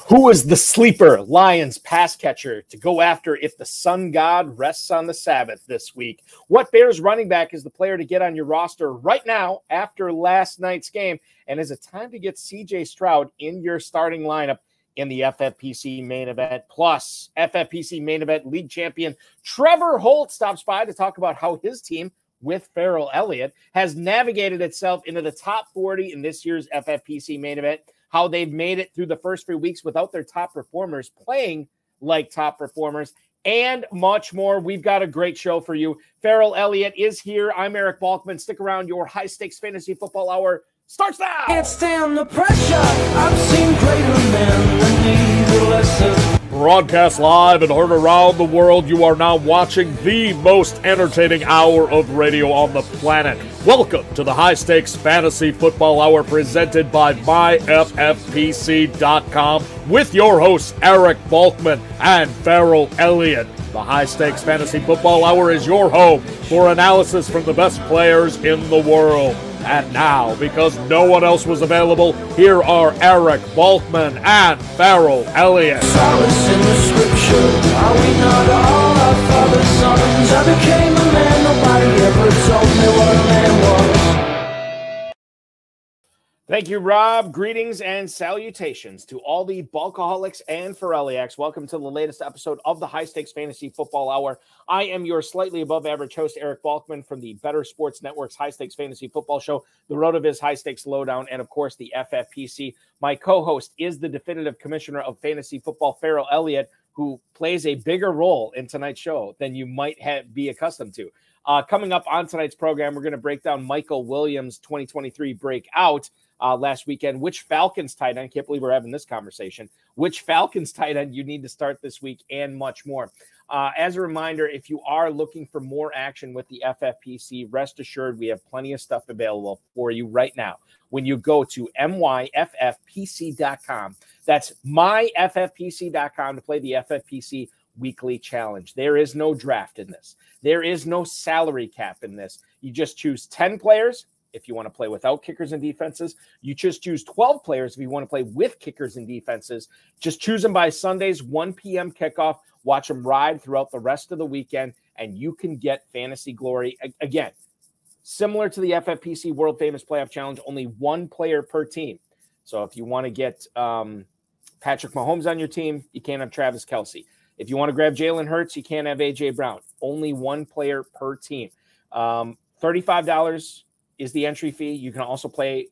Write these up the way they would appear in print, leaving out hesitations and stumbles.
Who is the sleeper Lions pass catcher to go after if the sun god rests on the Sabbath this week? What Bears running back is the player to get on your roster right now after last night's game? And is it time to get CJ Stroud in your starting lineup in the FFPC Main Event? Plus, FFPC Main Event league champion Trevor Holt stops by to talk about how his team with Ferrell Elliott has navigated itself into the top 40 in this year's FFPC Main Event, how they've made it through the first few weeks without their top performers playing like top performers, and much more. We've got a great show for you. Ferrell Elliott is here. I'm Eric Balkman. Stick around. Your high-stakes fantasy football hour starts now. Can't stand the pressure. I've seen greater men than me, the lesser. Broadcast live and heard around the world, you are now watching the most entertaining hour of radio on the planet. Welcome to the High Stakes Fantasy Football Hour presented by MyFFPC.com with your hosts Eric Balkman and Ferrell Elliott. The High Stakes Fantasy Football Hour is your home for analysis from the best players in the world. And now, because no one else was available, here are Eric Balkman and Ferrell Elliott. Solace in the scripture. Are we not all our father's sons? I became a man, nobody ever told me what a man was. Thank you, Rob. Greetings and salutations to all the Bulkaholics and Ferrelliacs. Welcome to the latest episode of the High Stakes Fantasy Football Hour. I am your slightly above average host, Eric Balkman, from the Better Sports Network's High Stakes Fantasy Football Show, the RotoViz High Stakes Lowdown, and of course the FFPC. My co-host is the definitive commissioner of fantasy football, Ferrell Elliott, who plays a bigger role in tonight's show than you might be accustomed to. Coming up on tonight's program, we're going to break down Michael Williams' 2023 breakout last weekend. Which Falcons tight end, I can't believe we're having this conversation, which Falcons tight end you need to start this week, and much more. As a reminder, if you are looking for more action with the FFPC, rest assured we have plenty of stuff available for you right now. When you go to myffpc.com, that's myffpc.com to play the FFPC Weekly Challenge. There is no draft in this. There is no salary cap in this. You just choose 10 players if you want to play without kickers and defenses. You just choose 12 players if you want to play with kickers and defenses. Just choose them by Sundays, 1 p.m. kickoff. Watch them ride throughout the rest of the weekend, and you can get fantasy glory. Again, similar to the FFPC World Famous Playoff Challenge, only one player per team. So if you want to get Patrick Mahomes on your team, you can't have Travis Kelce. If you want to grab Jalen Hurts, you can't have A.J. Brown. Only one player per team. $35 is the entry fee. You can also play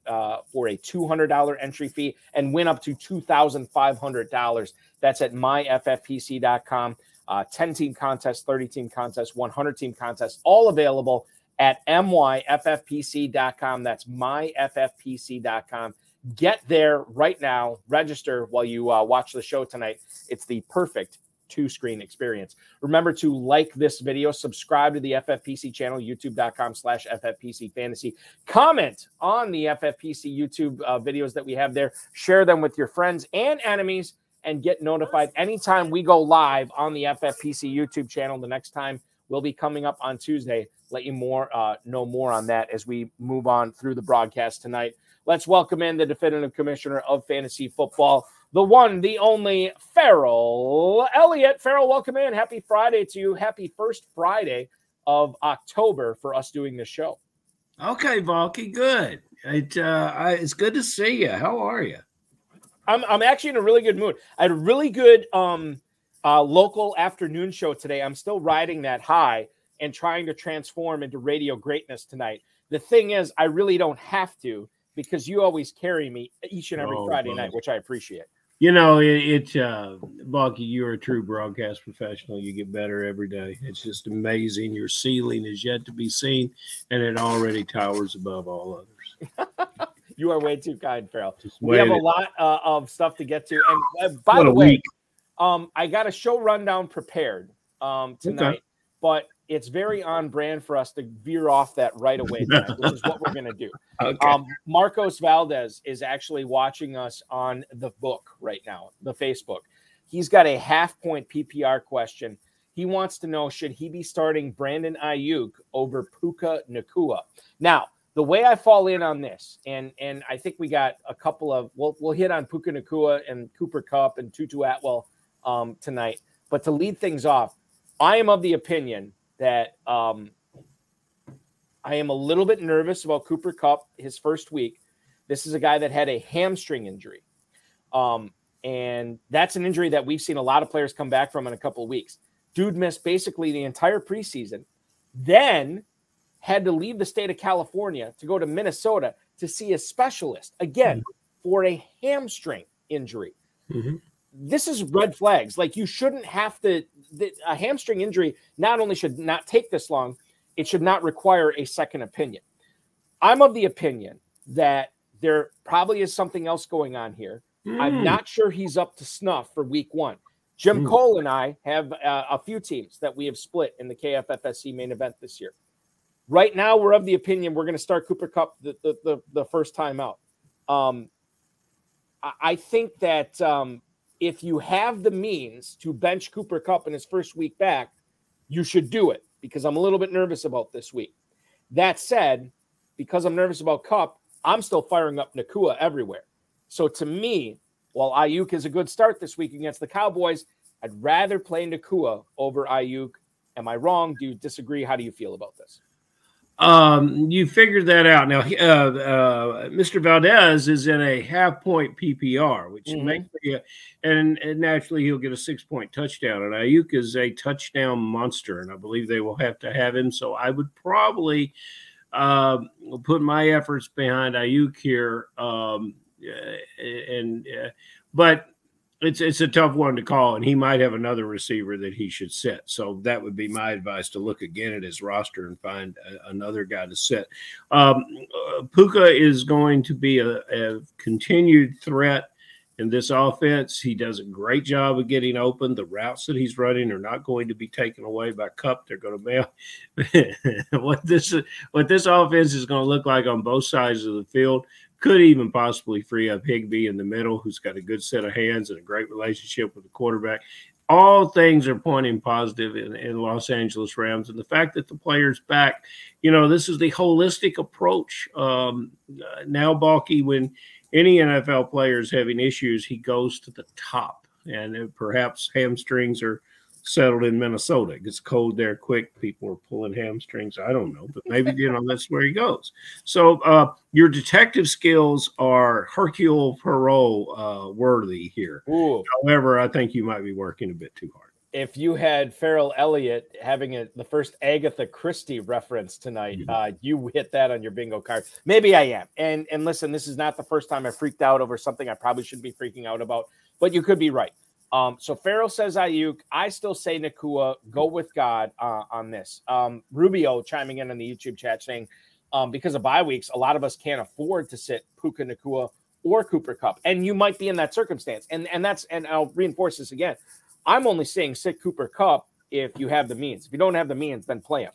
for a $200 entry fee and win up to $2,500. That's at myffpc.com. 10-team contest, 30-team contest, 100-team contest, all available at myffpc.com. That's myffpc.com. Get there right now. Register while you watch the show tonight. It's the perfect two-screen experience. Remember to like this video, subscribe to the FFPC channel, youtube.com/FFPC Fantasy. Comment on the FFPC YouTube videos that we have there. Share them with your friends and enemies and get notified anytime we go live on the FFPC YouTube channel. The next time will be coming up on Tuesday. Let you know more on that as we move on through the broadcast tonight. Let's welcome in the definitive commissioner of fantasy football, the one, the only, Ferrell Elliott. Ferrell, welcome in. Happy Friday to you. Happy first Friday of October for us doing this show. Okay, Valky, good. It's good to see you. How are you? I'm actually in a really good mood. I had a really good local afternoon show today. I'm still riding that high and trying to transform into radio greatness tonight. The thing is, I really don't have to, because you always carry me each and every Friday night, which I appreciate. You know, Balky, you're a true broadcast professional. You get better every day. It's just amazing. Your ceiling is yet to be seen, and it already towers above all others. You are way too kind, Ferrell. We have a lot of stuff to get to. And by the way, I got a show rundown prepared tonight, but it's very on brand for us to veer off that right away, which is what we're going to do. Okay. Marcos Valdez is actually watching us on the book right now, the Facebook. He's got a half-point PPR question. He wants to know, should he be starting Brandon Ayuk over Puka Nacua? Now, The way I fall in on this, and I think we got a couple of we'll hit on Puka Nacua and Cooper Kupp and Tutu Atwell tonight. But to lead things off, I am of the opinion that I am a little bit nervous about Cooper Kupp his first week. This is a guy that had a hamstring injury. And that's an injury that we've seen a lot of players come back from in a couple of weeks. Dude missed basically the entire preseason, then had to leave the state of California to go to Minnesota to see a specialist, again, for a hamstring injury. Mm-hmm. This is red flags. Like, you shouldn't have to – a hamstring injury not only should not take this long, it should not require a second opinion. I'm of the opinion that there probably is something else going on here. I'm not sure he's up to snuff for week one. Jim Cole and I have a few teams that we have split in the KFFSC main event this year. Right now, we're of the opinion we're going to start Cooper Kupp the first time out. I think that if you have the means to bench Cooper Kupp in his first week back, you should do it, because I'm a little bit nervous about this week. That said, because I'm nervous about Kupp, I'm still firing up Nacua everywhere. So to me, while Ayuk is a good start this week against the Cowboys, I'd rather play Nacua over Ayuk. Am I wrong? Do you disagree? How do you feel about this? You figured that out. Now, Mr. Valdez is in a half-point PPR, which makes and naturally he'll get a 6-point touchdown. And Ayuk is a touchdown monster, and I believe they will have to have him. So I would probably put my efforts behind Ayuk here. But it's a tough one to call, and he might have another receiver that he should sit. So that would be my advice, to look again at his roster and find another guy to sit. Puka is going to be a continued threat in this offense. He does a great job of getting open. The routes that he's running are not going to be taken away by Kupp. They're going to be what this offense is going to look like on both sides of the field. Could even possibly free up Higbee in the middle, who's got a good set of hands and a great relationship with the quarterback. All things are pointing positive in Los Angeles Rams. And the fact that the player's back, this is the holistic approach. Now, Balky, when any NFL player is having issues, he goes to the top. And perhaps hamstrings are settled in Minnesota. It gets cold there quick. People are pulling hamstrings. I don't know, but maybe, that's where he goes. So your detective skills are Hercule Poirot worthy here. Ooh. However, I think you might be working a bit too hard. If you had Ferrell Elliott having the first Agatha Christie reference tonight, you hit that on your bingo card. Maybe I am. And listen, this is not the first time I freaked out over something I probably shouldn't be freaking out about, but you could be right. So Ferrell says Ayuk. I still say Nacua. Go with God on this. Rubio chiming in on the YouTube chat saying, because of bye weeks, a lot of us can't afford to sit Puka Nacua or Cooper Kupp. And you might be in that circumstance. And I'll reinforce this again. I'm only saying sit Cooper Kupp if you have the means. If you don't have the means, then play him.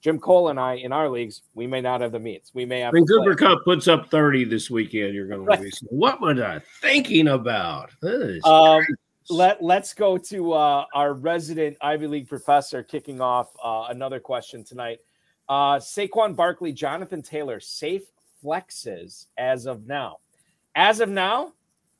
Jim Cole and I, in our leagues, we may not have the means. We may have. When Cooper Kupp puts up 30 this weekend, you're going to be saying, what was I thinking about? Let's go to our resident Ivy League professor kicking off another question tonight. Saquon Barkley, Jonathan Taylor, safe flexes as of now. As of now,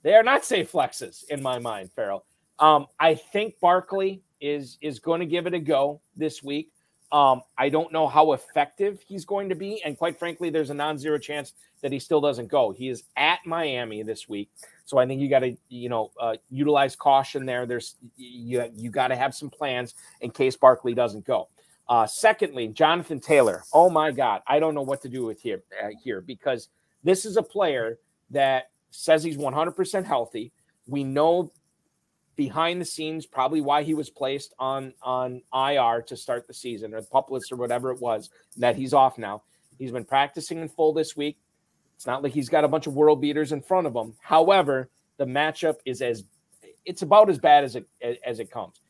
they are not safe flexes in my mind, Ferrell. I think Barkley is going to give it a go this week. I don't know how effective he's going to be. And quite frankly, there's a non-zero chance that he still doesn't go. He is at Miami this week. So I think you got to, utilize caution there. You got to have some plans in case Barkley doesn't go. Secondly, Jonathan Taylor. Oh my God. I don't know what to do with here because this is a player that says he's 100% healthy. We know behind the scenes probably why he was placed on IR to start the season, or the pup list, or whatever it was, that he's off now. He's been practicing in full this week. It's not like he's got a bunch of world beaters in front of him. However, the matchup is it's about as bad as it comes.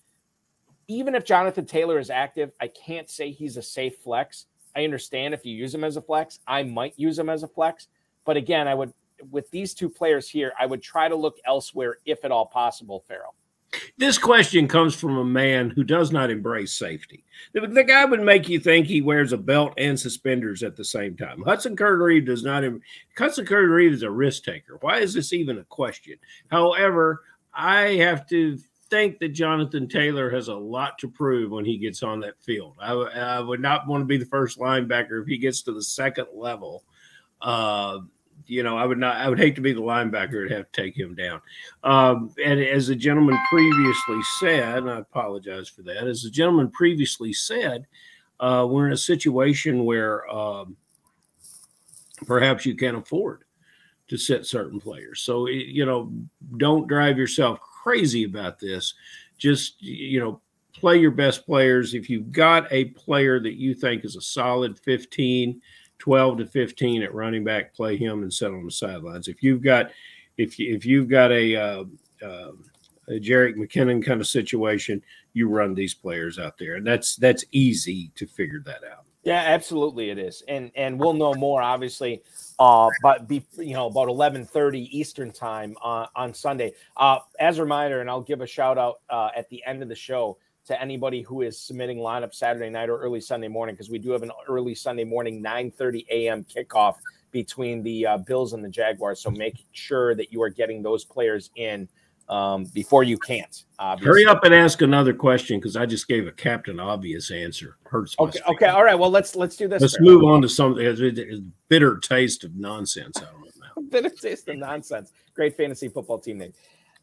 Even if Jonathan Taylor is active, I can't say he's a safe flex. I understand if you use him as a flex, I might use him as a flex. But again, with these two players here, I would try to look elsewhere if at all possible, Ferrell. This question comes from a man who does not embrace safety. The guy would make you think he wears a belt and suspenders at the same time. Hudson Curry does not. Hudson Curry is a risk taker. Why is this even a question? However, I have to think that Jonathan Taylor has a lot to prove when he gets on that field. I would not want to be the first linebacker if he gets to the second level. I would hate to be the linebacker to have to take him down. And as the gentleman previously said, and I apologize for that, as the gentleman previously said, we're in a situation where perhaps you can't afford to sit certain players. So, don't drive yourself crazy about this. Just, play your best players. If you've got a player that you think is a solid 12 to 15 at running back, play him and sit on the sidelines. If you've got a Jerick McKinnon kind of situation, you run these players out there, and that's easy to figure that out. Yeah, absolutely it is, and we'll know more obviously, but about 11:30 Eastern time on Sunday. As a reminder, and I'll give a shout out at the end of the show to anybody who is submitting lineup Saturday night or early Sunday morning, because we do have an early Sunday morning 9:30 a.m. kickoff between the Bills and the Jaguars. So make sure that you are getting those players in before you can't. Hurry up and ask another question, because I just gave a Captain Obvious answer. Hurts my Okay. All right. Well, let's do this. Let's move on to something. A bitter taste of nonsense out of my mouth. Bitter taste of nonsense. Great fantasy football team name.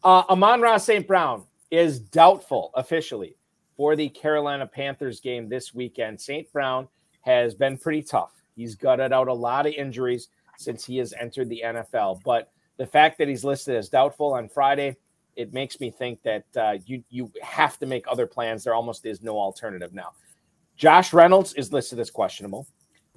Amon-Ra St. Brown is doubtful officially for the Carolina Panthers game this weekend. St. Brown has been pretty tough. He's gutted out a lot of injuries since he has entered the NFL. But the fact that he's listed as doubtful on Friday, it makes me think that you have to make other plans. There almost is no alternative now. Josh Reynolds is listed as questionable.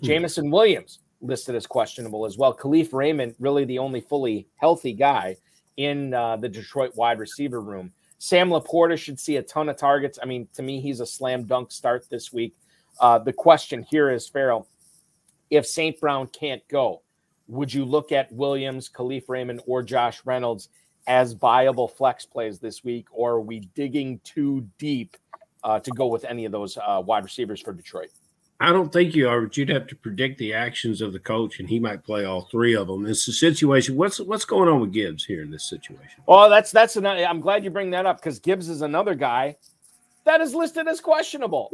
Jamison Williams listed as questionable as well. Khalif Raymond, really the only fully healthy guy in the Detroit wide receiver room. Sam Laporta should see a ton of targets. I mean, to me, he's a slam dunk start this week. The question here is, Ferrell, if St. Brown can't go, would you look at Williams, Khalif Raymond, or Josh Reynolds as viable flex plays this week, or are we digging too deep to go with any of those wide receivers for Detroit? I don't think you are, but you'd have to predict the actions of the coach, and he might play all three of them. It's a situation. What's going on with Gibbs here in this situation? Well, that's another. I'm glad you bring that up, because Gibbs is another guy that is listed as questionable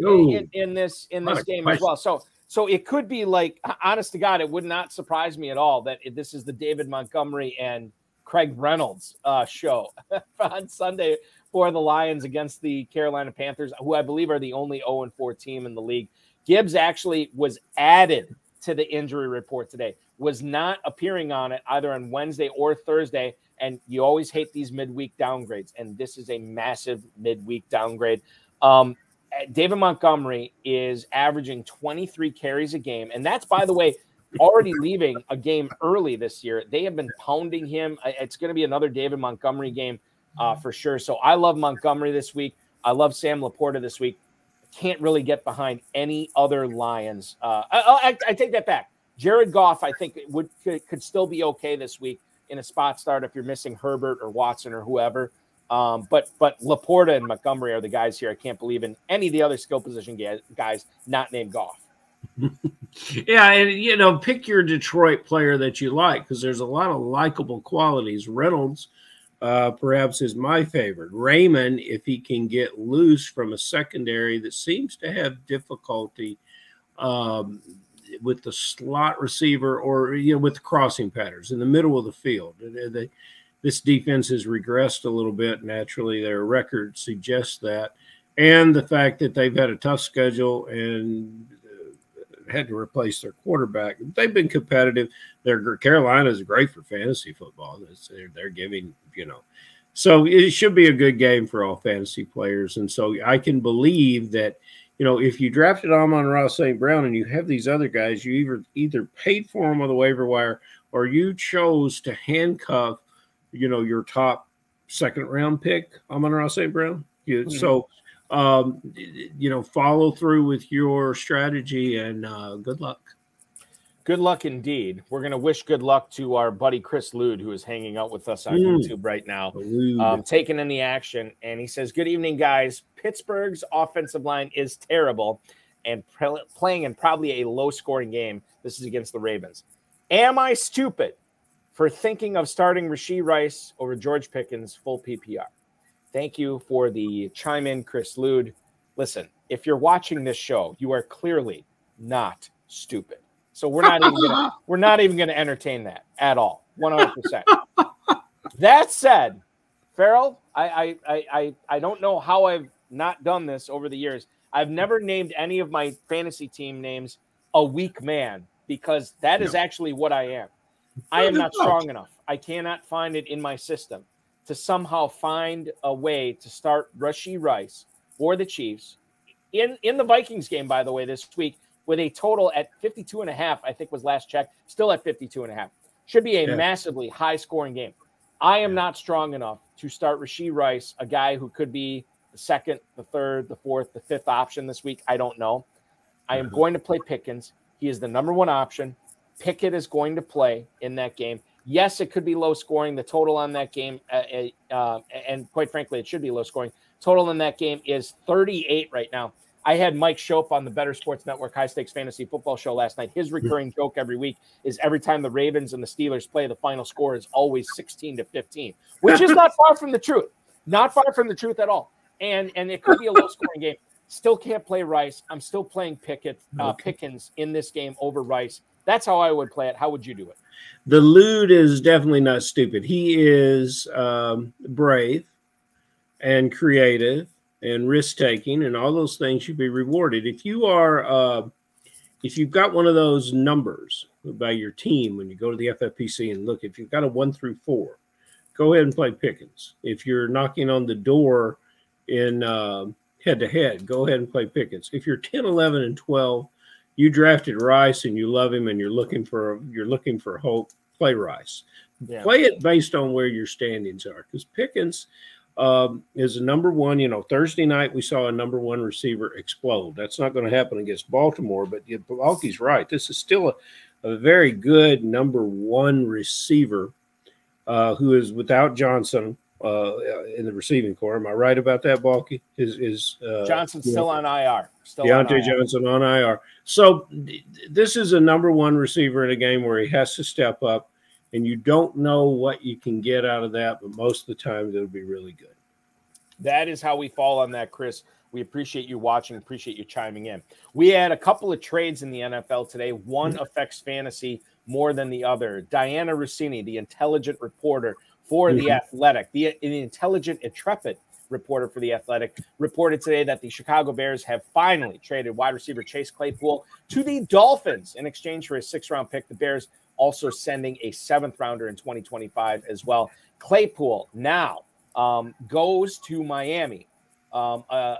in this game as well. So it could be like, honest to God, it would not surprise me at all that this is the David Montgomery and Craig Reynolds show on Sunday for the Lions against the Carolina Panthers, who I believe are the only 0-4 team in the league. Gibbs actually was added to the injury report today, was not appearing on it either on Wednesday or Thursday. And you always hate these midweek downgrades. And this is a massive midweek downgrade. David Montgomery is averaging 23 carries a game. And that's, by the way, already leaving a game early this year. They have been pounding him. It's going to be another David Montgomery game for sure. So I love Montgomery this week. I love Sam Laporta this week. Can't really get behind any other Lions. I take that back. Jared Goff, I think, could still be okay this week in a spot start if you're missing Herbert or Watson or whoever. But Laporta and Montgomery are the guys here. I can't believe in any of the other skill position guys not named Goff. Yeah, and pick your Detroit player that you like, because there's a lot of likable qualities. Reynolds perhaps is my favorite. Raymond, if he can get loose from a secondary that seems to have difficulty with the slot receiver or with the crossing patterns in the middle of the field. This defense has regressed a little bit. Naturally, their record suggests that, and the fact that they've had a tough schedule and had to replace their quarterback. They've been competitive. Carolina is great for fantasy football. They're giving, so it should be a good game for all fantasy players. And so I can believe that, if you drafted Amon-Ra St. Brown and you have these other guys, you either paid for them on the waiver wire or you chose to handcuff, your top second round pick, Amon-Ra St. Brown. So, follow through with your strategy and good luck. Good luck indeed. We're going to wish good luck to our buddy Chris Lude, who is hanging out with us on YouTube right now, taking in the action. And he says, good evening, guys. Pittsburgh's offensive line is terrible and playing in probably a low-scoring game. This is against the Ravens. Am I stupid for thinking of starting Rashee Rice over George Pickens full PPR? Thank you for the chime in, Chris Lude. Listen, if you're watching this show, you are clearly not stupid. So we're not even gonna entertain that at all. 100%. That said, Ferrell, I don't know how I've not done this over the years. I've never named any of my fantasy team names a weak man, because that is actually what I am. I am not strong enough. I cannot find it in my system to somehow find a way to start Rashee Rice for the Chiefs in the Vikings game, by the way, this week, with a total at 52.5, I think was last check, still at 52.5. Should be a massively high-scoring game. I am not strong enough to start Rashee Rice, a guy who could be the second, the third, the fourth, the fifth option this week. I don't know. I am going to play Pickens. He is the number one option. Pickett is going to play in that game. Yes, it could be low-scoring. The total on that game, and quite frankly, it should be low-scoring. Total in that game is 38 right now. I had Mike Shope on the Better Sports Network High Stakes Fantasy Football Show last night. His recurring joke every week is every time the Ravens and the Steelers play, the final score is always 16-15, which is not far from the truth. Not far from the truth at all. And it could be a low-scoring game. Still can't play Rice. I'm still playing Pickens in this game over Rice. That's how I would play it. How would you do it? The Lude is definitely not stupid. He is brave and creative and risk-taking, and all those things should be rewarded. If you are, if you've got one of those numbers by your team when you go to the FFPC and look, if you've got a 1 through 4, go ahead and play Pickens. If you're knocking on the door in head-to-head, go ahead and play Pickens. If you're 10, 11, and 12, you drafted Rice and you love him and you're looking for hope, play Rice. Yeah. Play it based on where your standings are, because Pickens is a number one. You know, Thursday night we saw a number one receiver explode. That's not going to happen against Baltimore, but Balky's right. This is still a very good number one receiver who is without Johnson in the receiving corps. Am I right about that, Balky? Is Johnson's still on IR? Deontay Johnson on IR. So this is a number one receiver in a game where he has to step up, and you don't know what you can get out of that, but most of the time it'll be really good. That is how we fall on that, Chris. We appreciate you watching, appreciate you chiming in. We had a couple of trades in the NFL today. One affects fantasy more than the other. Diana Rossini, the intelligent reporter for The Athletic, the intelligent, intrepid reporter for The Athletic, reported today that the Chicago Bears have finally traded wide receiver Chase Claypool to the Dolphins in exchange for a 6th-round pick. The Bears also sending a 7th-rounder in 2025 as well. Claypool now goes to Miami,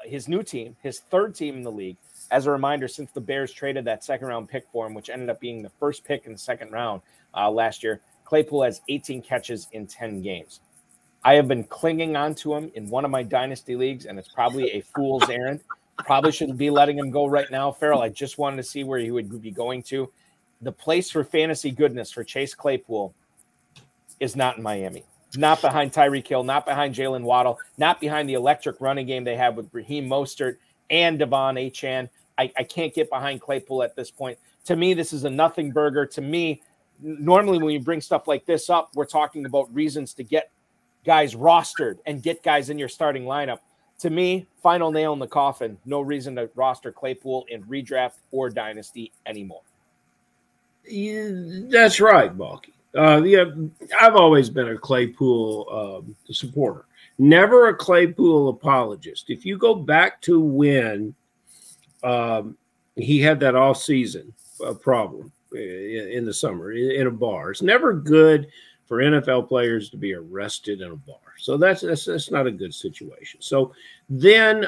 his new team, his 3rd team in the league. As a reminder, since the Bears traded that 2nd-round pick for him, which ended up being the first pick in the 2nd round last year, Claypool has 18 catches in 10 games. I have been clinging on to him in one of my Dynasty leagues, and it's probably a fool's errand. Probably shouldn't be letting him go right now, Ferrell. I just wanted to see where he would be going to. The place for fantasy goodness for Chase Claypool is not in Miami. Not behind Tyreek Hill, not behind Jalen Waddle, not behind the electric running game they have with Raheem Mostert and Devon Achane. I can't get behind Claypool at this point. To me, this is a nothing burger. To me, normally when you bring stuff like this up, we're talking about reasons to get guys rostered and get guys in your starting lineup. To me, final nail in the coffin, no reason to roster Claypool in redraft or dynasty anymore. Yeah, that's right, Balky. Yeah, I've always been a Claypool supporter, never a Claypool apologist. If you go back to when he had that off-season problem in the summer in a bar, it's never good for NFL players to be arrested in a bar. So that's not a good situation. So then,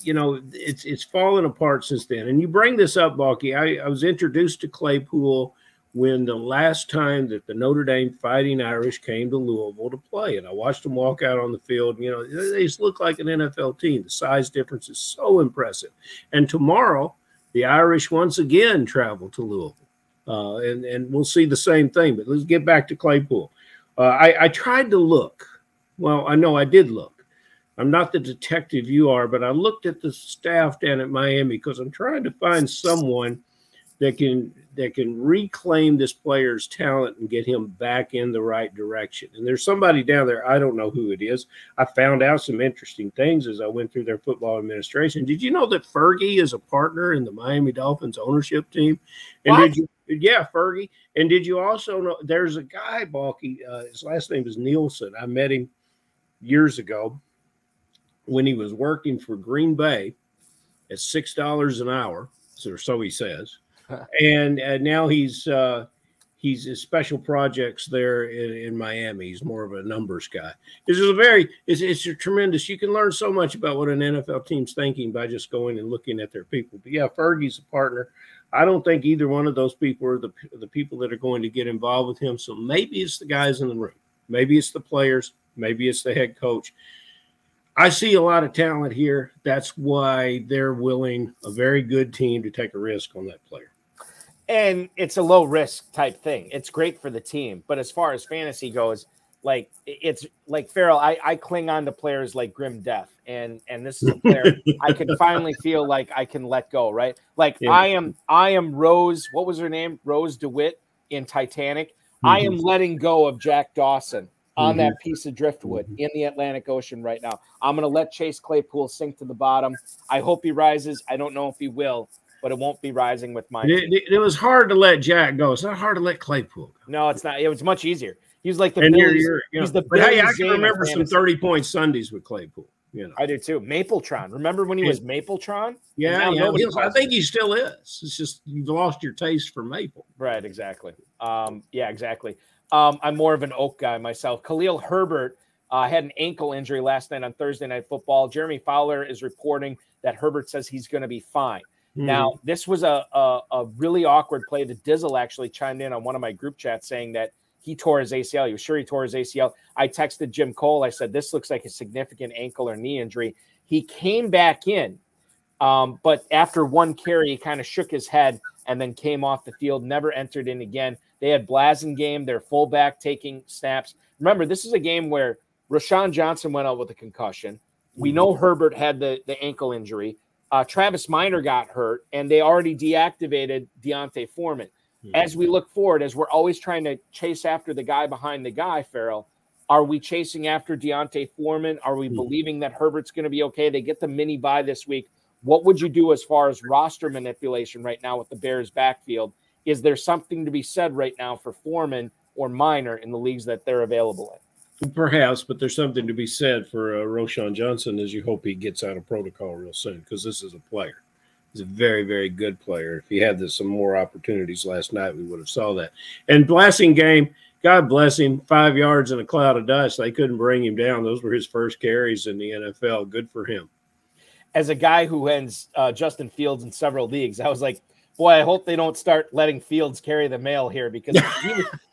you know, it's fallen apart since then. And you bring this up, Balky. I was introduced to Claypool when the last time that the Notre Dame Fighting Irish came to Louisville to play. And I watched them walk out on the field. You know, they just look like an NFL team. The size difference is so impressive. And tomorrow, the Irish once again travel to Louisville. And we'll see the same thing. But let's get back to Claypool. I tried to look. Well, I know I did look. I'm not the detective you are, but I looked at the staff down at Miami because I'm trying to find someone that can reclaim this player's talent and get him back in the right direction. And there's somebody down there, I don't know who it is. I found out some interesting things as I went through their football administration. Did you know that Fergie is a partner in the Miami Dolphins ownership team? And what? Yeah, Fergie. And did you also know there's a guy, Balky, his last name is Nielsen. I met him years ago when he was working for Green Bay at $6 an hour, or so he says. And now he's in special projects there in Miami. He's more of a numbers guy. It's a tremendous. You can learn so much about what an NFL team's thinking by just going and looking at their people. But yeah, Fergie's a partner. I don't think either one of those people are the people that are going to get involved with him. So maybe it's the guys in the room. Maybe it's the players. Maybe it's the head coach. I see a lot of talent here. That's why they're willing, a very good team, to take a risk on that player. And it's a low risk type thing. It's great for the team. But as far as fantasy goes, like it's like Ferrell, I cling on to players like Grim Death. And this is a player I can finally feel like I can let go, right? Like yeah. I am Rose, what was her name? Rose DeWitt in Titanic. Mm-hmm. I am letting go of Jack Dawson on that piece of driftwood in the Atlantic Ocean right now. I'm going to let Chase Claypool sink to the bottom. I hope he rises. I don't know if he will, but it won't be rising with my team. It was hard to let Jack go. It's not hard to let Claypool go. No, it's not. It was much easier. He's like the Billy's. He's the Billy. Hey, I can remember some 30-point Sundays with Claypool. You know. I do too. Mapletron. Remember when he was Mapletron? Yeah. I think he still is. It's just you've lost your taste for maple. Right, exactly. Yeah, exactly. I'm more of an Oak guy myself. Khalil Herbert had an ankle injury last night on Thursday Night Football. Jeremy Fowler is reporting that Herbert says he's going to be fine. Now, this was a really awkward play. The Dizzle actually chimed in on one of my group chats saying that he tore his ACL. He was sure he tore his ACL. I texted Jim Cole. I said, this looks like a significant ankle or knee injury. He came back in, but after one carry, he kind of shook his head and then came off the field, never entered in again. They had Blasingame, their fullback, taking snaps. Remember, this is a game where Rashawn Johnson went out with a concussion. We know Herbert had the ankle injury. Travis Minor got hurt, and they already deactivated Deontay Foreman. As we look forward, as we're always trying to chase after the guy behind the guy, Ferrell, are we chasing after Deontay Foreman? Are we believing that Herbert's going to be okay? They get the mini bye this week. What would you do as far as roster manipulation right now with the Bears backfield? Is there something to be said right now for Foreman or Minor in the leagues that they're available in? Perhaps, but there's something to be said for Rashawn Johnson as you hope he gets out of protocol real soon because this is a player. He's a very, very good player. If he had some more opportunities last night, we would have saw that. And Blasingame, God bless him, 5 yards in a cloud of dust. They couldn't bring him down. Those were his first carries in the NFL. Good for him. As a guy who ends Justin Fields in several leagues, I was like, boy, I hope they don't start letting Fields carry the mail here because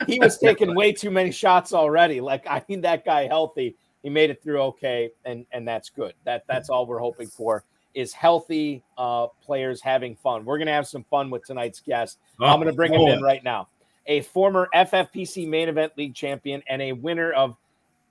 he was taking way too many shots already. Like, I need that guy healthy. He made it through okay, and that's good. That's all we're hoping for is healthy players having fun. We're going to have some fun with tonight's guest. I'm going to bring him in right now. A former FFPC Main Event League champion and a winner of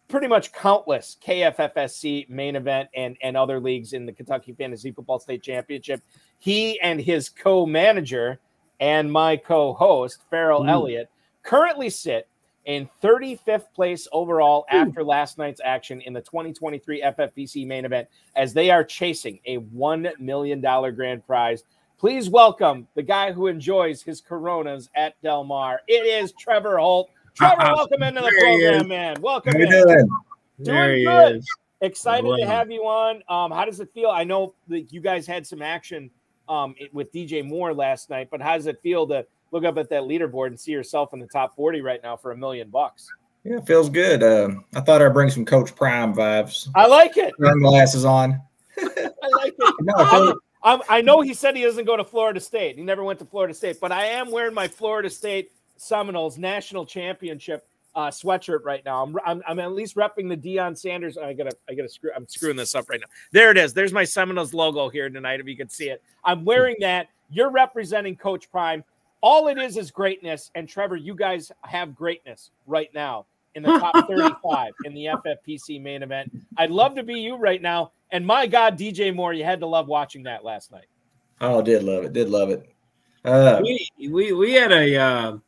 pretty much countless KFFSC Main Event and other leagues in the Kentucky Fantasy Football State Championship. He and his co-manager and my co-host, Ferrell Elliott, currently sit in 35th place overall after last night's action in the 2023 FFPC Main Event as they are chasing a $1 million grand prize. Please welcome the guy who enjoys his Coronas at Del Mar. It is Trevor Holt. Trevor, welcome into the program, man. Welcome in. Doing good. Excited to have you on. How does it feel? I know that you guys had some action with DJ Moore last night, but how does it feel to look up at that leaderboard and see yourself in the top 40 right now for $1 million? Yeah, it feels good. I thought I'd bring some Coach Prime vibes. I like it. Sunglasses on. I like it. I know he said he doesn't go to Florida State. He never went to Florida State, but I am wearing my Florida State Seminoles national championship sweatshirt right now. I'm at least repping the Deion Sanders. I'm screwing this up right now. There it is. There's my Seminoles logo here tonight. If you can see it, I'm wearing that. You're representing Coach Prime. All it is greatness. And Trevor, you guys have greatness right now in the top 35 in the FFPC main event. I'd love to be you right now. And my God, DJ Moore, you had to love watching that last night. Oh, did love it. Did love it. We had a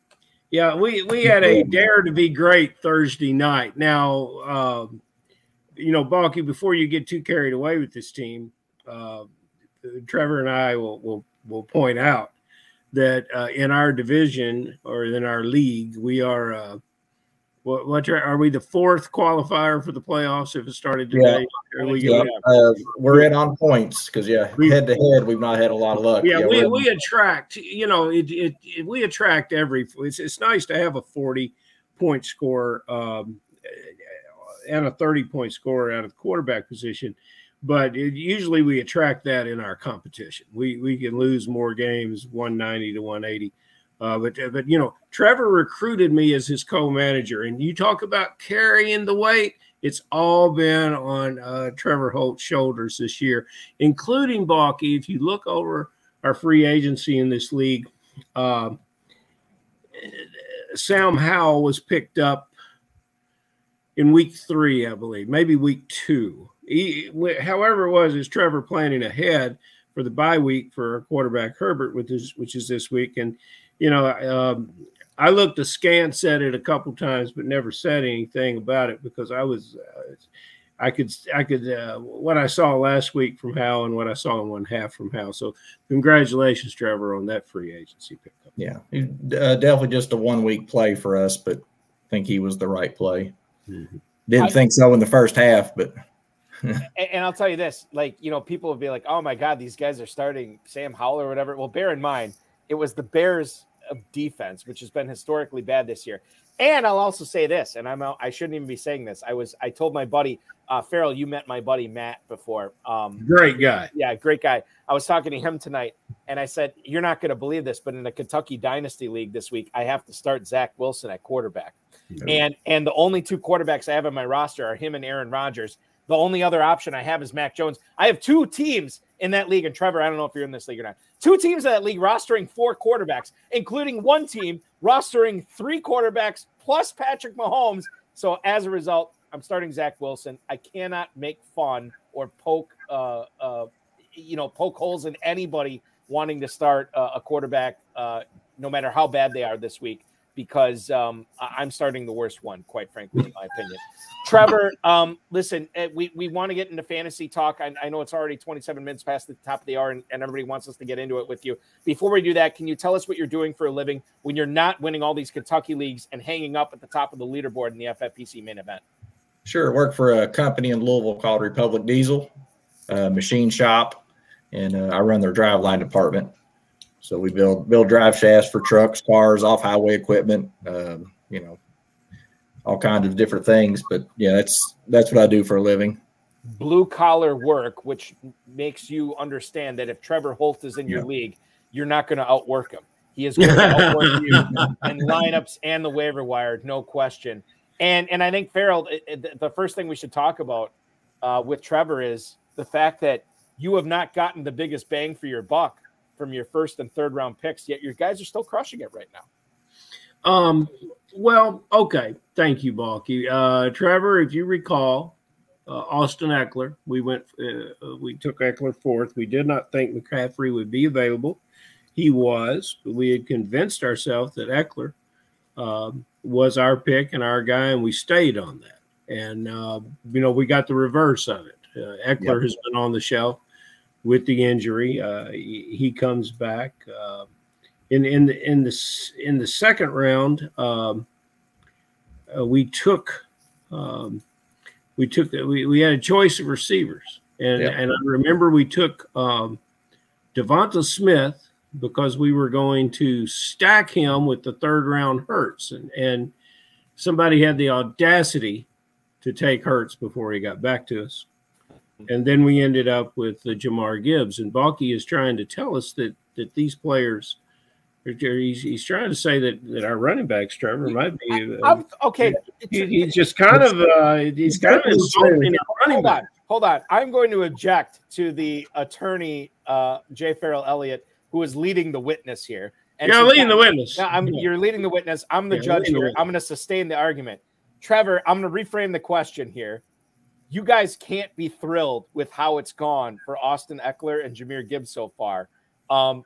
we had a dare to be great Thursday night. Now, Balky, before you get too carried away with this team, Trevor and I will point out that in our division or in our league, we are what are we, the fourth qualifier for the playoffs if it started today? We're in on points because head to head we've not had a lot of luck. We attract, we attract every. It's nice to have a 40-point score and a 30-point score out of the quarterback position, but usually we attract that in our competition. We can lose more games, 190 to 180. But Trevor recruited me as his co-manager, and you talk about carrying the weight. It's all been on Trevor Holt's shoulders this year, including Balky. If you look over our free agency in this league, Sam Howell was picked up in week 3, I believe, maybe week 2. However it was, is Trevor planning ahead for the bye week for our quarterback Herbert, which is this week, and I looked askance at it a couple times, but never said anything about it because I could what I saw last week from Hal and what I saw in one half from Hal. So congratulations, Trevor, on that free agency pickup. Yeah, definitely just a 1-week play for us, but I think he was the right play. Mm-hmm. Didn't think so in the first half, but. And I'll tell you this, people will be like, oh my God, these guys are starting Sam Howell or whatever. Well, bear in mind, it was the Bears of defense, which has been historically bad this year. And I'll also say this, and I shouldn't even be saying this. I told my buddy, Ferrell, you met my buddy Matt before. Great guy. Yeah, great guy. I was talking to him tonight, and I said, you're not going to believe this, but in the Kentucky Dynasty League this week, I have to start Zach Wilson at quarterback. No. And the only 2 quarterbacks I have on my roster are him and Aaron Rodgers. The only other option I have is Mac Jones. I have 2 teams in that league, and Trevor, I don't know if you're in this league or not. 2 teams in that league rostering 4 quarterbacks, including 1 team rostering 3 quarterbacks plus Patrick Mahomes. So as a result, I'm starting Zach Wilson. I cannot make fun or poke holes in anybody wanting to start a quarterback, no matter how bad they are this week, because I'm starting the worst one, quite frankly, in my opinion. Trevor, listen, we want to get into fantasy talk. I know it's already 27 minutes past the top of the hour, and everybody wants us to get into it with you. Before we do that, can you tell us what you're doing for a living when you're not winning all these Kentucky leagues and hanging up at the top of the leaderboard in the FFPC main event? Sure. Work for a company in Louisville called Republic Diesel, machine shop, and I run their driveline department. So we build drive shafts for trucks, cars, off-highway equipment, all kinds of different things. But yeah, that's what I do for a living. Blue collar work, which makes you understand that if Trevor Holt is in your league, you're not going to outwork him. He is going to outwork you in lineups and the waiver wire, no question. And I think, Ferrell, the first thing we should talk about with Trevor is the fact that you have not gotten the biggest bang for your buck from your 1st and 3rd round picks, yet your guys are still crushing it right now. Well, okay. Thank you, Balky. Trevor, if you recall, Austin Eckler, we took Eckler 4th. We did not think McCaffrey would be available. He was, but we had convinced ourselves that Eckler was our pick and our guy, and we stayed on that. And, we got the reverse of it. Eckler has been on the shelf with the injury. He comes back. In the 2nd round, we had a choice of receivers, and I remember we took Devonta Smith because we were going to stack him with the 3rd round Hurts, and somebody had the audacity to take Hurts before he got back to us. And then we ended up with Jamar Gibbs, and Balky is trying to tell us that these players, he's trying to say that our running backs, Trevor, might be okay. He's just kind of insulting our running back. Hold on. I'm going to object to the attorney, J. Ferrell Elliott, who is leading the witness here. And you're leading the witness. You're leading the witness. I'm the judge here. I'm going to sustain the argument. Trevor, I'm going to reframe the question here. You guys can't be thrilled with how it's gone for Austin Eckler and Jahmyr Gibbs so far.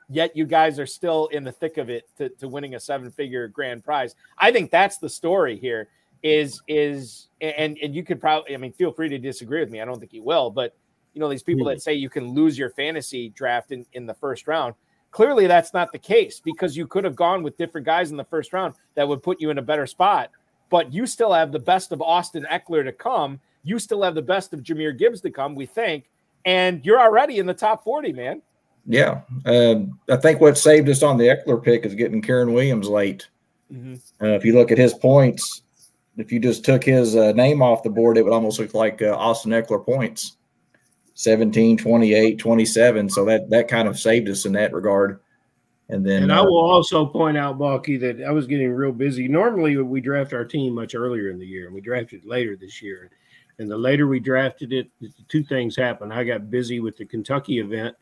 Yet you guys are still in the thick of it to winning a 7-figure grand prize. I think that's the story here and you could probably, I mean, feel free to disagree with me. I don't think you will, but you know, these people that say you can lose your fantasy draft in the first round, clearly that's not the case, because you could have gone with different guys in the first round that would put you in a better spot, but you still have the best of Austin Eckler to come. You still have the best of Jahmyr Gibbs to come, we think, and you're already in the top 40, man. Yeah. I think what saved us on the Eckler pick is getting Karen Williams late. If you look at his points, if you just took his name off the board, it would almost look like Austin Eckler points, 17, 28, 27. So that kind of saved us in that regard. And I will also point out, Balky, that I was getting real busy. Normally we draft our team much earlier in the year, and we drafted later this year. And the later we drafted it, two things happened. I got busy with the Kentucky event.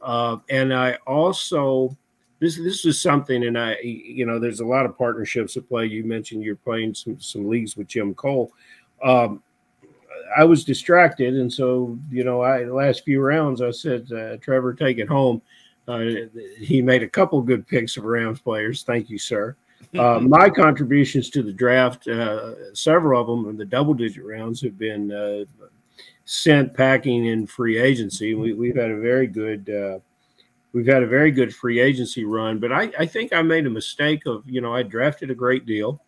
And I also, this is something, and there's a lot of partnerships at play. You mentioned you're playing some leagues with Jim Cole. I was distracted, and so the last few rounds I said, Trevor, take it home. He made a couple good picks of Rams players. Thank you, sir. My contributions to the draft, several of them in the double-digit rounds, have been sent packing in free agency. We've had a very good free agency run, but I think I made a mistake of, I drafted a great deal,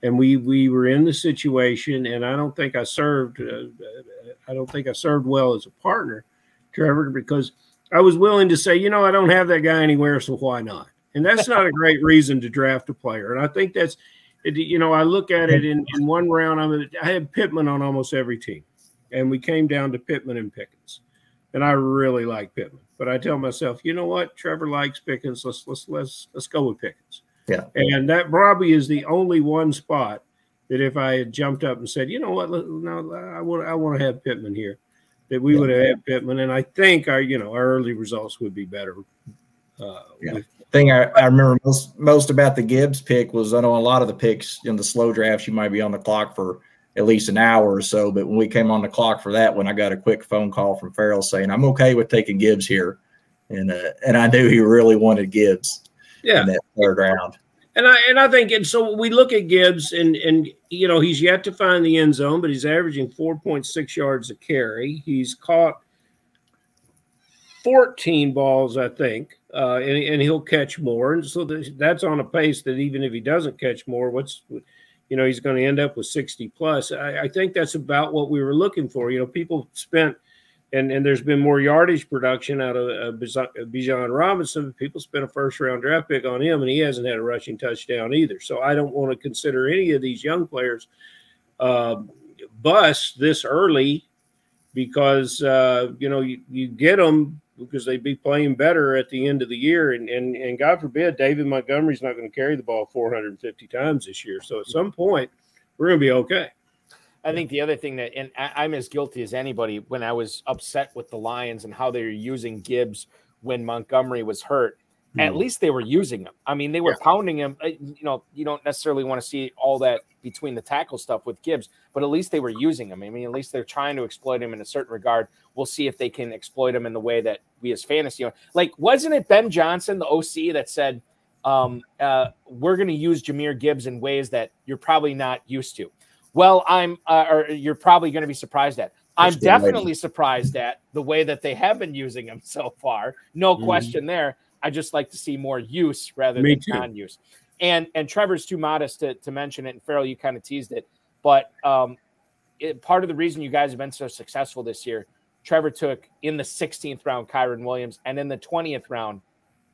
and we were in the situation, and I don't think I served well as a partner, Trevor, because I was willing to say, I don't have that guy anywhere, so why not? And that's not a great reason to draft a player. And I think that's, I look at it in one round. I had Pittman on almost every team. And we came down to Pittman and Pickens, and I really like Pittman. But I tell myself, you know what? Trevor likes Pickens. Let's go with Pickens. Yeah. And that probably is the only one spot that if I had jumped up and said, you know what? No, I want to have Pittman here, that we would have had Pittman. And I think our early results would be better. The thing I remember most about the Gibbs pick was, I know a lot of the picks in the slow drafts, you might be on the clock for at least an hour or so. But when we came on the clock for that one, I got a quick phone call from Ferrell saying, I'm okay with taking Gibbs here. And I knew he really wanted Gibbs in that third round. And I think, and so we look at Gibbs and he's yet to find the end zone, but he's averaging 4.6 yards a carry. He's caught 14 balls, I think, and he'll catch more. And so that's on a pace that even if he doesn't catch more, he's going to end up with 60 plus. I think that's about what we were looking for. People spent, and there's been more yardage production out of Bijan Robinson. People spent a first-round draft pick on him, and he hasn't had a rushing touchdown either. So I don't want to consider any of these young players bust this early because, you get them because they'd be playing better at the end of the year. And God forbid, David Montgomery's not going to carry the ball 450 times this year. So at some point, we're going to be okay. I think the other thing that, and I'm as guilty as anybody, when I was upset with the Lions and how they were using Gibbs when Montgomery was hurt, at least they were using him. I mean, they were pounding him. You don't necessarily want to see all that between the tackle stuff with Gibbs, but at least they were using him. I mean, at least they're trying to exploit him in a certain regard. We'll see if they can exploit him in the way that we as fantasy owners. Like, wasn't it Ben Johnson, the OC, that said, we're going to use Jahmyr Gibbs in ways that you're probably not used to? Well, or you're probably going to be surprised at. I'm definitely surprised at the way that they have been using him so far. No question there. I just like to see more use rather than non-use. And Trevor's too modest to mention it. And Ferrell, you kind of teased it. But part of the reason you guys have been so successful this year, Trevor took in the 16th round Kyron Williams, and in the 20th round,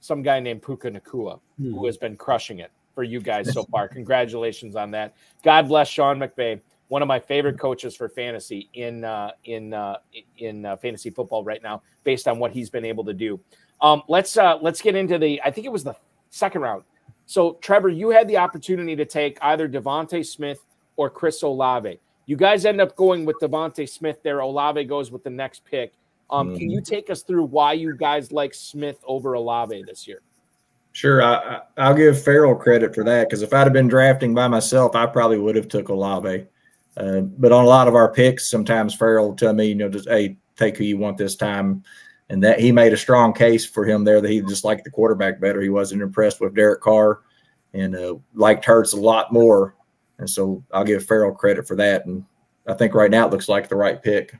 some guy named Puka Nacua, who has been crushing it for you guys so far. Congratulations on that. God bless Sean McVay, one of my favorite coaches for fantasy in fantasy football right now, based on what he's been able to do. Let's get into I think it was the second round. So Trevor, you had the opportunity to take either Devontae Smith or Chris Olave. You guys end up going with Devontae Smith there. Olave goes with the next pick. Can you take us through why you guys like Smith over Olave this year? Sure, I'll give Ferrell credit for that, because if I'd have been drafting by myself, I probably would have took Olave. But on a lot of our picks, sometimes Ferrell will tell me, just, hey, take who you want this time. And that he made a strong case for him there, that he just liked the quarterback better. He wasn't impressed with Derek Carr and liked Hurts a lot more. And so I'll give Ferrell credit for that. And I think right now it looks like the right pick.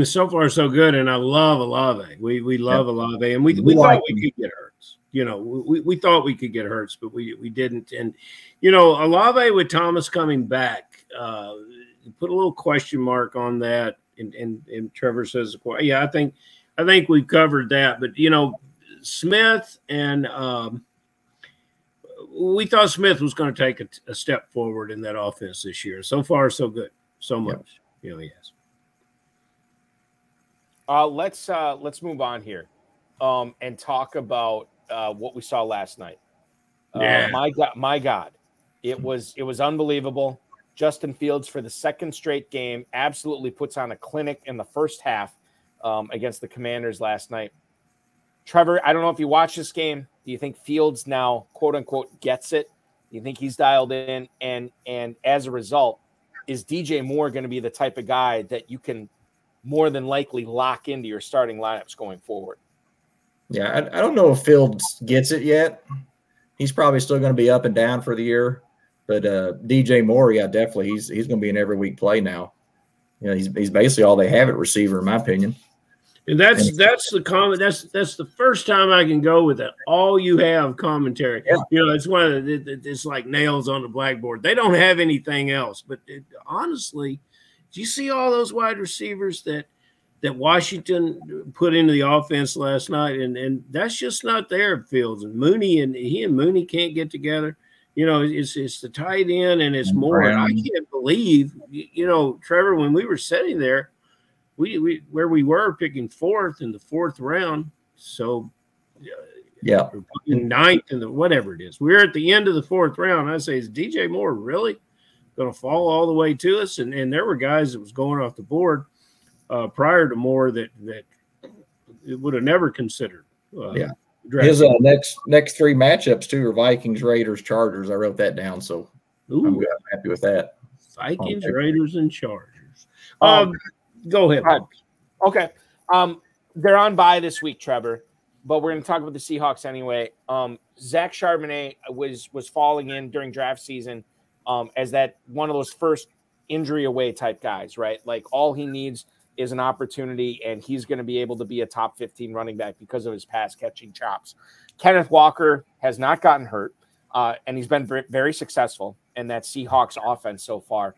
So far, so good. And I love Olave. We love Olave. And we thought we could get Hurts. We thought we could get Hurts, but we didn't. And, Olave with Thomas coming back, put a little question mark on that. And Trevor says, yeah, I think we've covered that. But, Smith and we thought Smith was going to take a step forward in that offense this year. So far, so good. So much. Yes. Let's move on here and talk about what we saw last night. My God, it was unbelievable. Justin Fields, for the second straight game, absolutely puts on a clinic in the first half against the Commanders last night. Trevor, I don't know if you watched this game. Do you think Fields now, quote unquote, gets it? Do you think he's dialed in? And as a result, is DJ Moore going to be the type of guy that you can more than likely lock into your starting lineups going forward? Yeah, I don't know if Fields gets it yet. He's probably still going to be up and down for the year. But DJ Moore, yeah, definitely, he's going to be an every week play now. He's basically all they have at receiver, in my opinion. And that's the comment. That's the first time I can go with that. All you have commentary. Yeah. It's it's like nails on the blackboard. They don't have anything else. But honestly, do you see all those wide receivers that Washington put into the offense last night? And that's just not there at Fields. And Mooney can't get together. It's the tight end and it's more. I can't believe, Trevor, when we were sitting there, we were picking fourth in the fourth round. So, yeah, ninth and whatever it is. We're at the end of the fourth round. I say, is DJ Moore really going to fall all the way to us? And there were guys that was going off the board prior to Moore that it would have never considered. His next three matchups too are Vikings, Raiders, Chargers. I wrote that down, so I'm happy with that. Vikings, Raiders, and Chargers. Go ahead. Okay. They're on bye this week, Trevor, but we're going to talk about the Seahawks anyway. Zach Charbonnet was falling in during draft season as that one of those first injury away type guys, right? Like all he needs is an opportunity, and he's going to be able to be a top 15 running back because of his pass catching chops. Kenneth Walker has not gotten hurt, and he's been very successful in that Seahawks offense so far.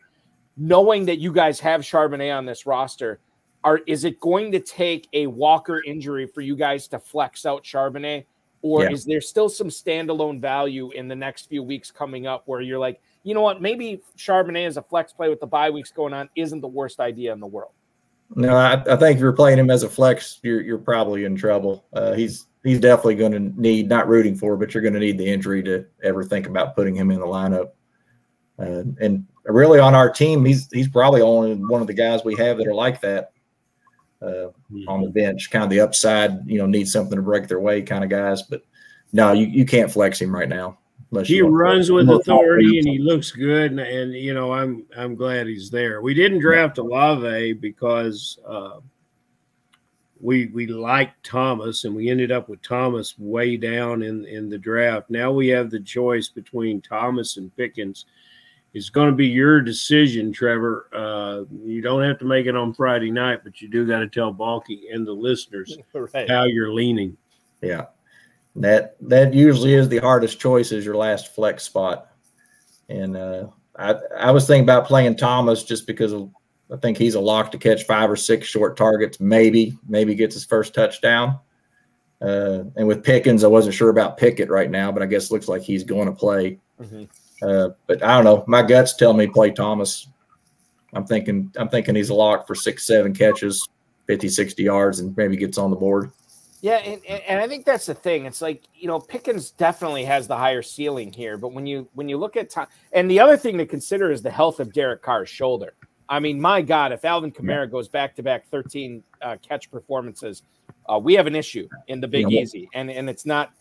Knowing that you guys have Charbonnet on this roster, is it going to take a Walker injury for you guys to flex out Charbonnet, or is there still some standalone value in the next few weeks coming up where you're like, you know what, maybe Charbonnet as a flex play with the bye weeks going on isn't the worst idea in the world? No, I think if you're playing him as a flex, you're probably in trouble. He's definitely going to need, not rooting for, but you're going to need the injury to ever think about putting him in the lineup. And really on our team, he's probably only one of the guys we have that are like that on the bench, kind of the upside, need something to break their way kind of guys. But no, you can't flex him right now. He runs with authority and he looks good, and I'm glad he's there. We didn't draft Olave because we liked Thomas, and we ended up with Thomas way down in the draft. Now we have the choice between Thomas and Pickens. It's going to be your decision, Trevor. You don't have to make it on Friday night, but you do got to tell Balky and the listeners how you're leaning. Yeah. That usually is the hardest choice, is your last flex spot. And I was thinking about playing Thomas just because I think he's a lock to catch 5 or 6 short targets, maybe gets his first touchdown. And with Pickens, I wasn't sure about Pickett right now, but I guess it looks like he's going to play. But I don't know. My guts tell me play Thomas. I'm thinking he's a lock for 6-7 catches, 50, 60 yards, and maybe gets on the board. Yeah, and I think that's the thing. It's like, Pickens definitely has the higher ceiling here, but when you look at time, and the other thing to consider is the health of Derek Carr's shoulder. I mean, my God, if Alvin Kamara goes back-to-back 13 catch performances, we have an issue in the Big Easy, and it's not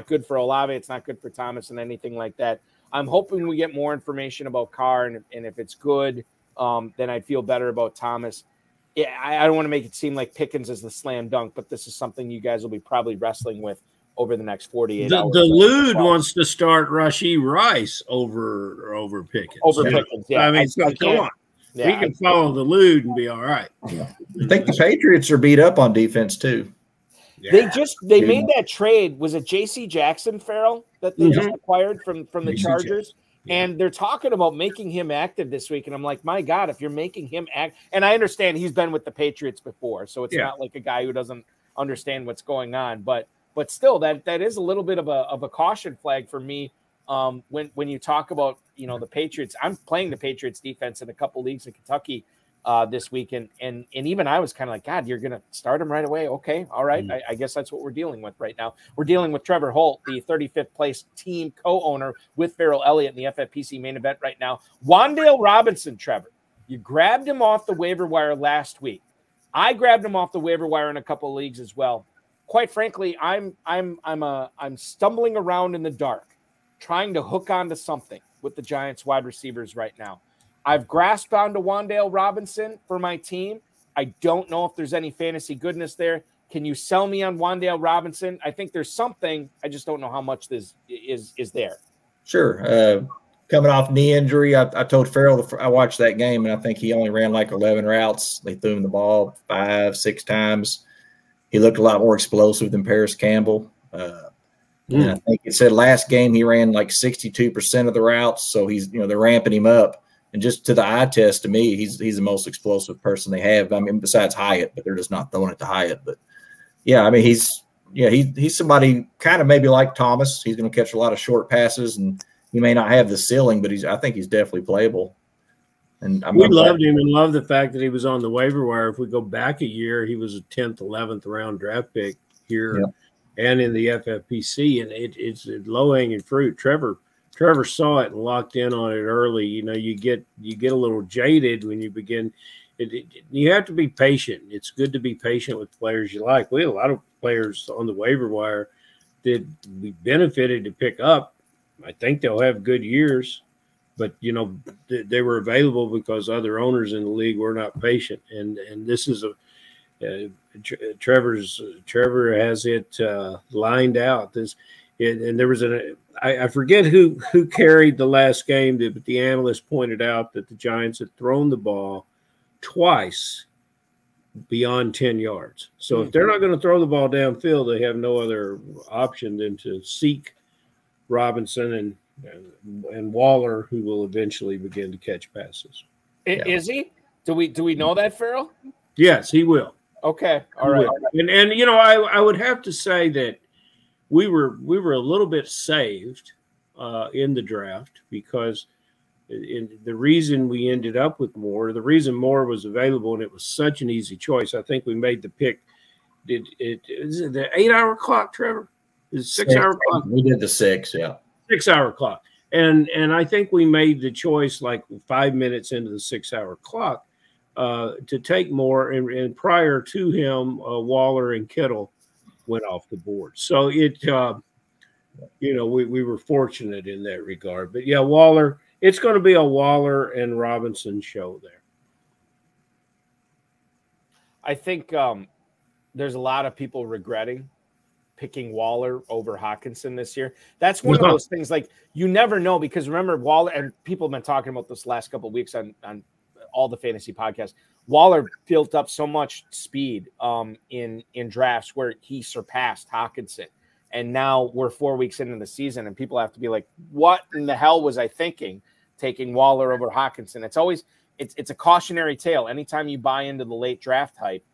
good for Olave, it's not good for Thomas and anything like that. I'm hoping we get more information about Carr, and if it's good, then I'd feel better about Thomas. Yeah, I don't want to make it seem like Pickens is the slam dunk, but this is something you guys will be probably wrestling with over the next 48 hours. The Lude wants to start Rashee Rice over Pickens. Over Pickens, yeah. I mean, come on. Yeah, we can follow the Lude and be all right. I think the Patriots are beat up on defense too. Yeah. They made that trade. Was it J.C. Jackson, Ferrell, that they just acquired from the Chargers? Yeah. And they're talking about making him active this week. And I'm like, my God, if you're making him act, and I understand he's been with the Patriots before, so it's not like a guy who doesn't understand what's going on. But still, that is a little bit of a caution flag for me. When you talk about, the Patriots, I'm playing the Patriots defense in a couple leagues in Kentucky this week. And even I was kind of like, God, you're going to start him right away. Okay. All right. I guess that's what we're dealing with right now. We're dealing with Trevor Holt, the 35th place team co-owner with Ferrell Elliott in the FFPC main event right now. Wan'Dale Robinson, Trevor, you grabbed him off the waiver wire last week. I grabbed him off the waiver wire in a couple of leagues as well. Quite frankly, I'm stumbling around in the dark, trying to hook onto something with the Giants wide receivers right now. I've grasped onto Wan'Dale Robinson for my team. I don't know if there's any fantasy goodness there. Can you sell me on Wan'Dale Robinson? I think there's something. I just don't know how much this is there. Sure. Coming off knee injury, I told Ferrell I watched that game, and I think he only ran like 11 routes. They threw him the ball 5-6 times. He looked a lot more explosive than Paris Campbell. And I think it said last game he ran like 62% of the routes. So he's, they're ramping him up. And just to the eye test, to me, he's the most explosive person they have. I mean, besides Hyatt, but they're just not throwing it to Hyatt. But yeah, I mean, he's somebody kind of maybe like Thomas. He's going to catch a lot of short passes, and he may not have the ceiling, but I think he's definitely playable. And we loved him and loved the fact that he was on the waiver wire. If we go back a year, he was a 10th, 11th round draft pick here and in the FFPC, and it's low hanging fruit. Trevor saw it and locked in on it early. You get a little jaded when you begin. You have to be patient. It's good to be patient with players you like. We had a lot of players on the waiver wire that we benefited to pick up. I think they'll have good years, but they were available because other owners in the league were not patient. And this is Trevor has it lined out. And there was I forget who carried the last game, but the analyst pointed out that the Giants had thrown the ball twice beyond 10 yards. So if they're not going to throw the ball downfield, they have no other option than to seek Robinson and Waller, who will eventually begin to catch passes. Is he? Do we know that, Ferrell? Yes, he will. Okay, all right. And I would have to say that we were a little bit saved in the draft because the reason we ended up with Moore, the reason Moore was available and it was such an easy choice. I think we made the pick. Is it the 8-hour clock, Trevor? Is it 6-hour clock? We did the 6, yeah. 6-hour clock. And I think we made the choice like 5 minutes into the 6-hour clock to take Moore. And prior to him, Waller and Kittle went off the board. So we were fortunate in that regard. But yeah, Waller, it's going to be a Waller and Robinson show there. I think there's a lot of people regretting picking Waller over Hockenson this year. That's one of those things, like, you never know, because remember, Waller, and people have been talking about this last couple of weeks on all the fantasy podcasts. Waller built up so much speed in drafts where he surpassed Hockenson. And now we're 4 weeks into the season and people have to be like, what in the hell was I thinking taking Waller over Hockenson? It's always, it's a cautionary tale. Anytime you buy into the late draft hype,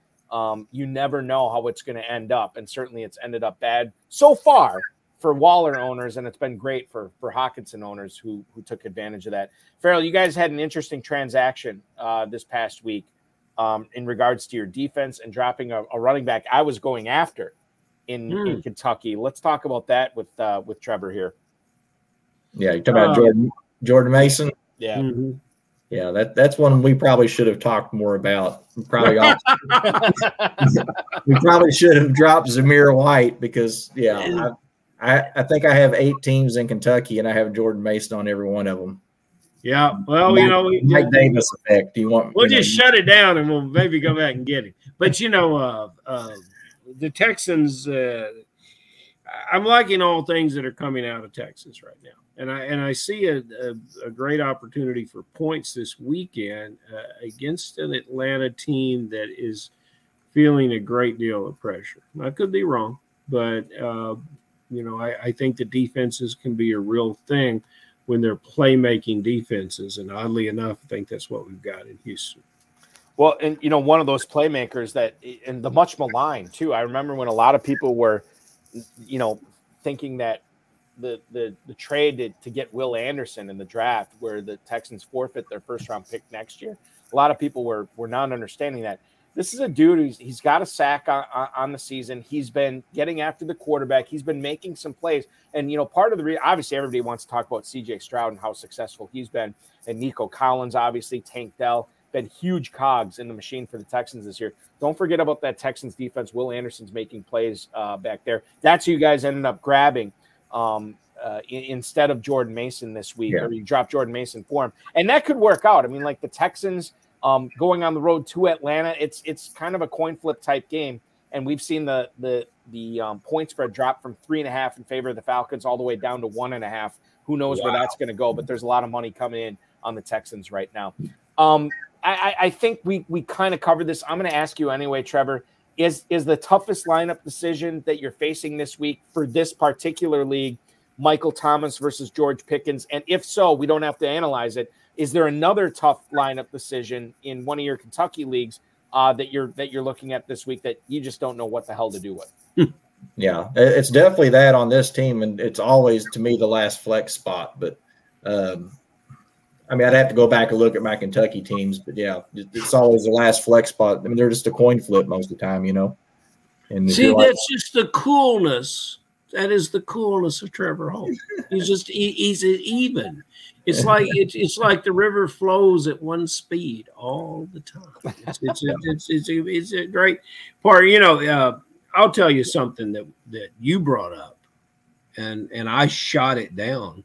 you never know how it's going to end up. And certainly it's ended up bad so far for Waller owners, and it's been great for Hockenson owners who took advantage of that. Ferrell, you guys had an interesting transaction this past week in regards to your defense and dropping a running back I was going after in Kentucky. Let's talk about that with Trevor here. Yeah, you talking about Jordan Mason? Yeah. Yeah, that's one we probably should have talked more about. We probably should have dropped Zamir White because I think I have 8 teams in Kentucky and I have Jordan Mason on every one of them. Yeah, well, Mike Davis effect. We'll just shut it down and we'll maybe go back and get him. But the Texans, I'm liking all things that are coming out of Texas right now. And I see a great opportunity for points this weekend against an Atlanta team that is feeling a great deal of pressure. I could be wrong, but I think the defenses can be a real thing when they're playmaking defenses. And oddly enough, I think that's what we've got in Houston. Well, and one of those playmakers and the much maligned too. I remember when a lot of people were, thinking that the trade to get Will Anderson in the draft, where the Texans forfeit their first round pick next year. A lot of people were not understanding that. This is a dude he's got a sack on the season. He's been getting after the quarterback. He's been making some plays. And, part of the reason, obviously everybody wants to talk about CJ Stroud and how successful he's been. And Nico Collins, obviously, Tank Dell, been huge cogs in the machine for the Texans this year. Don't forget about that Texans defense. Will Anderson's making plays back there. That's who you guys ended up grabbing instead of Jordan Mason this week, or you drop Jordan Mason for him. And that could work out. I mean, like the Texans going on the road to Atlanta, it's kind of a coin flip type game. And we've seen the point spread drop from 3.5 in favor of the Falcons all the way down to 1.5. Who knows where that's going to go, but there's a lot of money coming in on the Texans right now. I think we kind of covered this. I'm going to ask you anyway, Trevor. Is the toughest lineup decision that you're facing this week for this particular league Michael Thomas versus George Pickens? And if so, we don't have to analyze it. Is there another tough lineup decision in one of your Kentucky leagues that you're looking at this week that you just don't know what the hell to do with? Yeah, it's definitely that on this team, and it's always, to me, the last flex spot. But I'd have to go back and look at my Kentucky teams, but yeah, it's always the last flex spot. I mean, they're just a coin flip most of the time, And see, that's just the coolness. That is the coolness of Trevor Holt. He's even. It's like the river flows at one speed all the time. It's a great part. I'll tell you something that you brought up, and I shot it down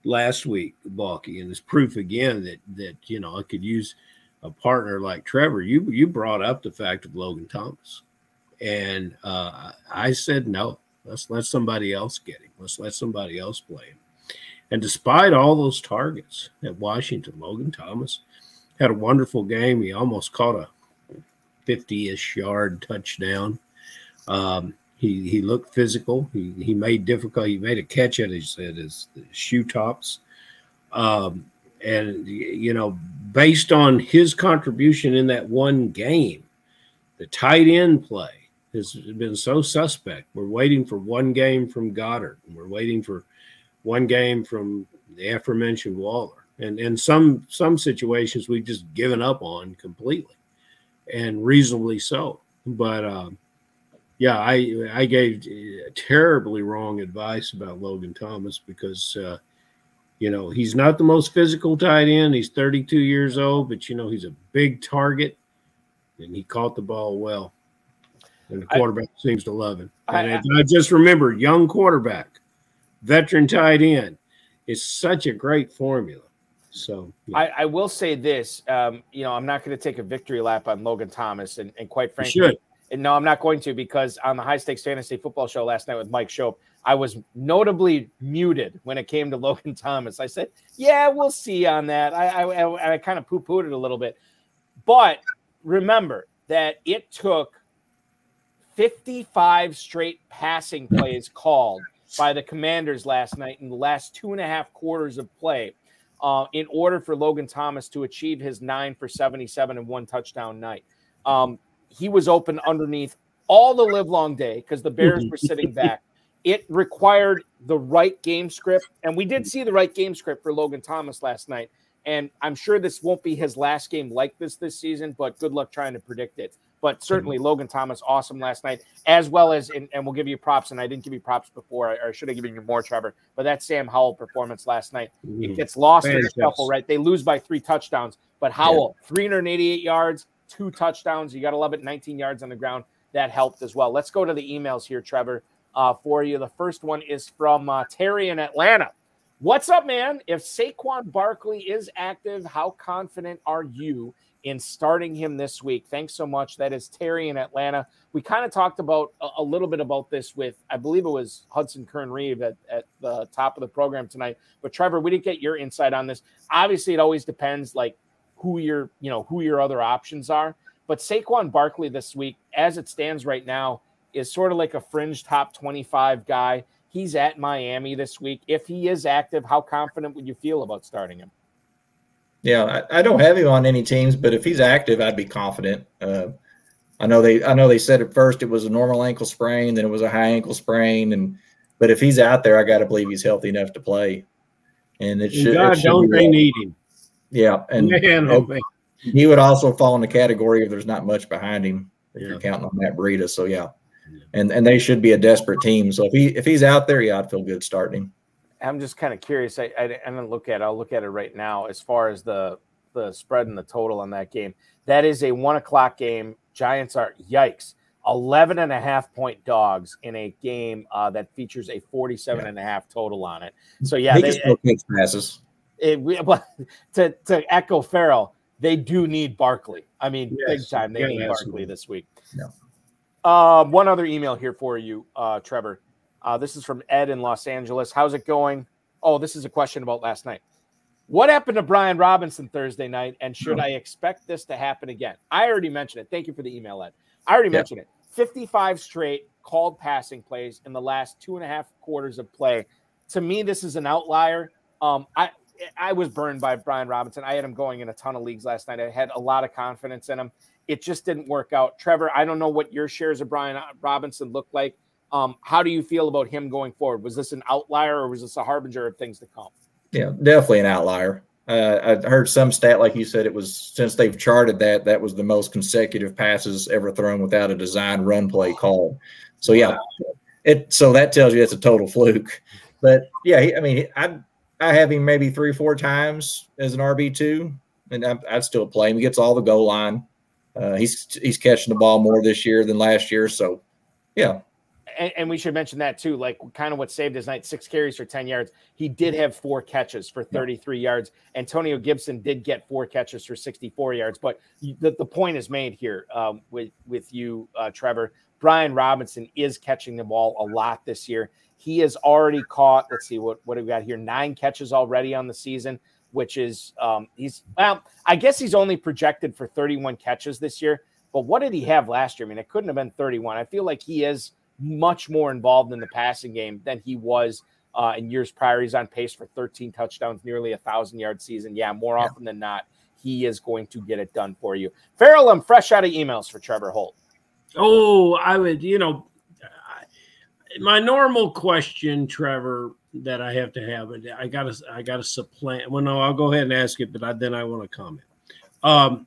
last week, Balky, and it's proof again that I could use a partner like Trevor. You brought up the fact of Logan Thomas, and I said no. Let's let somebody else get him. Let's let somebody else play him. And despite all those targets at Washington, Logan Thomas had a wonderful game. He almost caught a 50-ish yard touchdown. He looked physical. He made a catch at his shoe tops. And based on his contribution in that one game, the tight end play has been so suspect. We're waiting for one game from Goddard, and we're waiting for one game from the aforementioned Waller. And in some situations, we've just given up on completely, and reasonably so. But I gave terribly wrong advice about Logan Thomas because he's not the most physical tight end. He's 32 years old, but he's a big target, and he caught the ball well. And the quarterback seems to love him. And I just remember, young quarterback, veteran tight end. It's such a great formula. So I will say this, I'm not going to take a victory lap on Logan Thomas, and quite frankly, no, I'm not going to, because on the High Stakes Fantasy Football Show last night with Mike Shope, I was notably muted when it came to Logan Thomas. I said, yeah, we'll see on that. I kind of poo-pooed it a little bit. But remember that it took 55 straight passing plays called by the Commanders last night in the last 2.5 quarters of play in order for Logan Thomas to achieve his 9 for 77 and 1 touchdown night. He was open underneath all the livelong day because the Bears were sitting back. It required the right game script, and we did see the right game script for Logan Thomas last night. And I'm sure this won't be his last game like this season, but good luck trying to predict it. but certainly Logan Thomas, awesome last night, as well as, and we'll give you props, and I didn't give you props before, or I should have given you more, Trevor, but that Sam Howell performance last night, it gets lost in the shuffle, right? They lose by 3 touchdowns, but Howell, 388 yards, 2 touchdowns. You got to love it, 19 yards on the ground. That helped as well. Let's go to the emails here, Trevor, for you. The first one is from Terry in Atlanta. What's up, man? If Saquon Barkley is active, how confident are you in starting him this week? Thanks so much. That is Terry in Atlanta. We kind of talked about a little bit about this with, I believe it was Hudson Kern-Reeve at the top of the program tonight. But Trevor, we didn't get your insight on this. Obviously, it always depends like who your other options are. But Saquon Barkley this week, as it stands right now, is sort of like a fringe top 25 guy. He's at Miami this week. If he is active, how confident would you feel about starting him? Yeah, I don't have him on any teams, but if he's active, I'd be confident. I know they said at first it was a normal ankle sprain, then it was a high ankle sprain, but if he's out there, I got to believe he's healthy enough to play. And it should. God, don't they need him? Yeah, and he would also fall in the category if there's not much behind him. If you're counting on Matt Breida, so yeah, and they should be a desperate team. So if he's out there, yeah, I'd feel good starting him. I'm just kind of curious. I didn't look at it. I'll look at it right now as far as the spread and the total on that game. That is a 1 o'clock game. Giants are, yikes, 11.5-point dogs in a game that features a 47.5 total on it. So, yeah. He still takes passes. To echo Ferrell, they do need Barkley. I mean, yes, big time. They need Barkley this week. Yeah. One other email here for you, Trevor. This is from Ed in Los Angeles. How's it going? Oh, this is a question about last night. What happened to Brian Robinson Thursday night, and should I expect this to happen again? I already mentioned it. Thank you for the email, Ed. I already mentioned it. 55 straight called passing plays in the last 2.5 quarters of play. To me, this is an outlier. I was burned by Brian Robinson. I had him going in a ton of leagues last night. I had a lot of confidence in him. It just didn't work out. Trevor, I don't know what your shares of Brian Robinson look like. How do you feel about him going forward? Was this an outlier or was this a harbinger of things to come? Yeah, definitely an outlier. I heard some stat, like you said, it was since they've charted that was the most consecutive passes ever thrown without a designed run play called. So, yeah, so that tells you it's a total fluke. But, yeah, I have him maybe 3 or 4 times as an RB2, and I'd still play him. He gets all the goal line. He's catching the ball more this year than last year. So, yeah. And we should mention that too, like kind of what saved his night, 6 carries for 10 yards. He did have 4 catches for 33 yards. Antonio Gibson did get 4 catches for 64 yards. But the point is made here with you, Trevor. Brian Robinson is catching the ball a lot this year. He has already caught, let's see, what have we got here? 9 catches already on the season, which is I guess he's only projected for 31 catches this year. But what did he have last year? I mean, it couldn't have been 31. I feel like he is much more involved in the passing game than he was in years prior. He's on pace for 13 touchdowns, nearly 1,000-yard season. Yeah, more often than not, he is going to get it done for you. Ferrell, I'm fresh out of emails for Trevor Holt. Oh, I would, my normal question, Trevor, that I have to have, I gotta supplant. Well, no, I'll go ahead and ask it, but then I want to comment.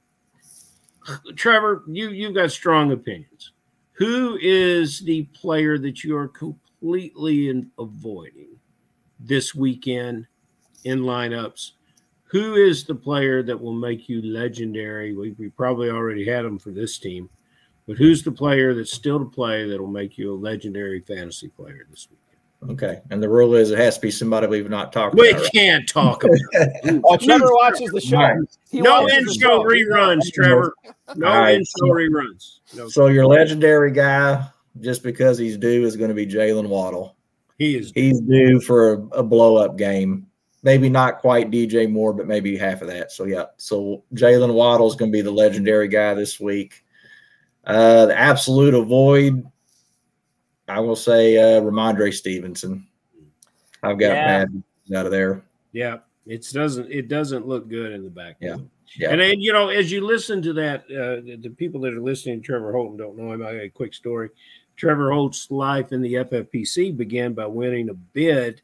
Trevor, you've got strong opinions. Who is the player that you are completely avoiding this weekend in lineups? Who is the player that will make you legendary? We probably already had him for this team, but who's the player that's still to play that will make you a legendary fantasy player this weekend? Okay, and the rule is it has to be somebody we've not talked about. We can't talk about it. Oh, Trevor watches the show. No in-show reruns, Trevor. No in-show reruns. No. So your legendary guy, just because he's due, is going to be Jalen Waddle. He's due for a blow-up game. Maybe not quite DJ Moore, but maybe half of that. So, yeah. So Jalen Waddle is going to be the legendary guy this week. The absolute avoid, I will say Ramondre Stevenson. I've got bad out of there. Yeah, it doesn't look good in the back. Yeah. And then, as you listen to that, the people that are listening to Trevor Holt and don't know him, I got a quick story. Trevor Holt's life in the FFPC began by winning a bid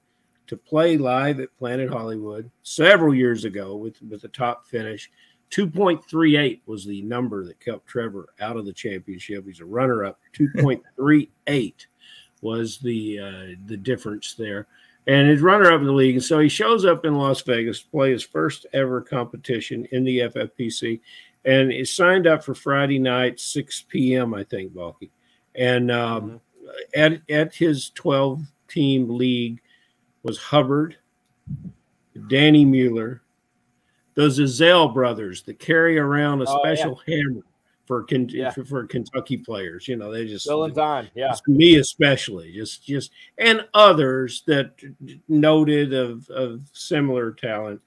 to play live at Planet Hollywood several years ago with a top finish. 2.38 was the number that kept Trevor out of the championship. He's a runner-up. 2.38 was the difference there. And his runner-up in the league. And so he shows up in Las Vegas to play his first ever competition in the FFPC, and is signed up for Friday night, 6 p.m., I think, Balky. And at his 12-team league was Hubbard, Danny Mueller, the Zazelle brothers that carry around a special hammer for Kentucky players. You know, they just Bill and Don, me especially, just and others that noted of similar talent.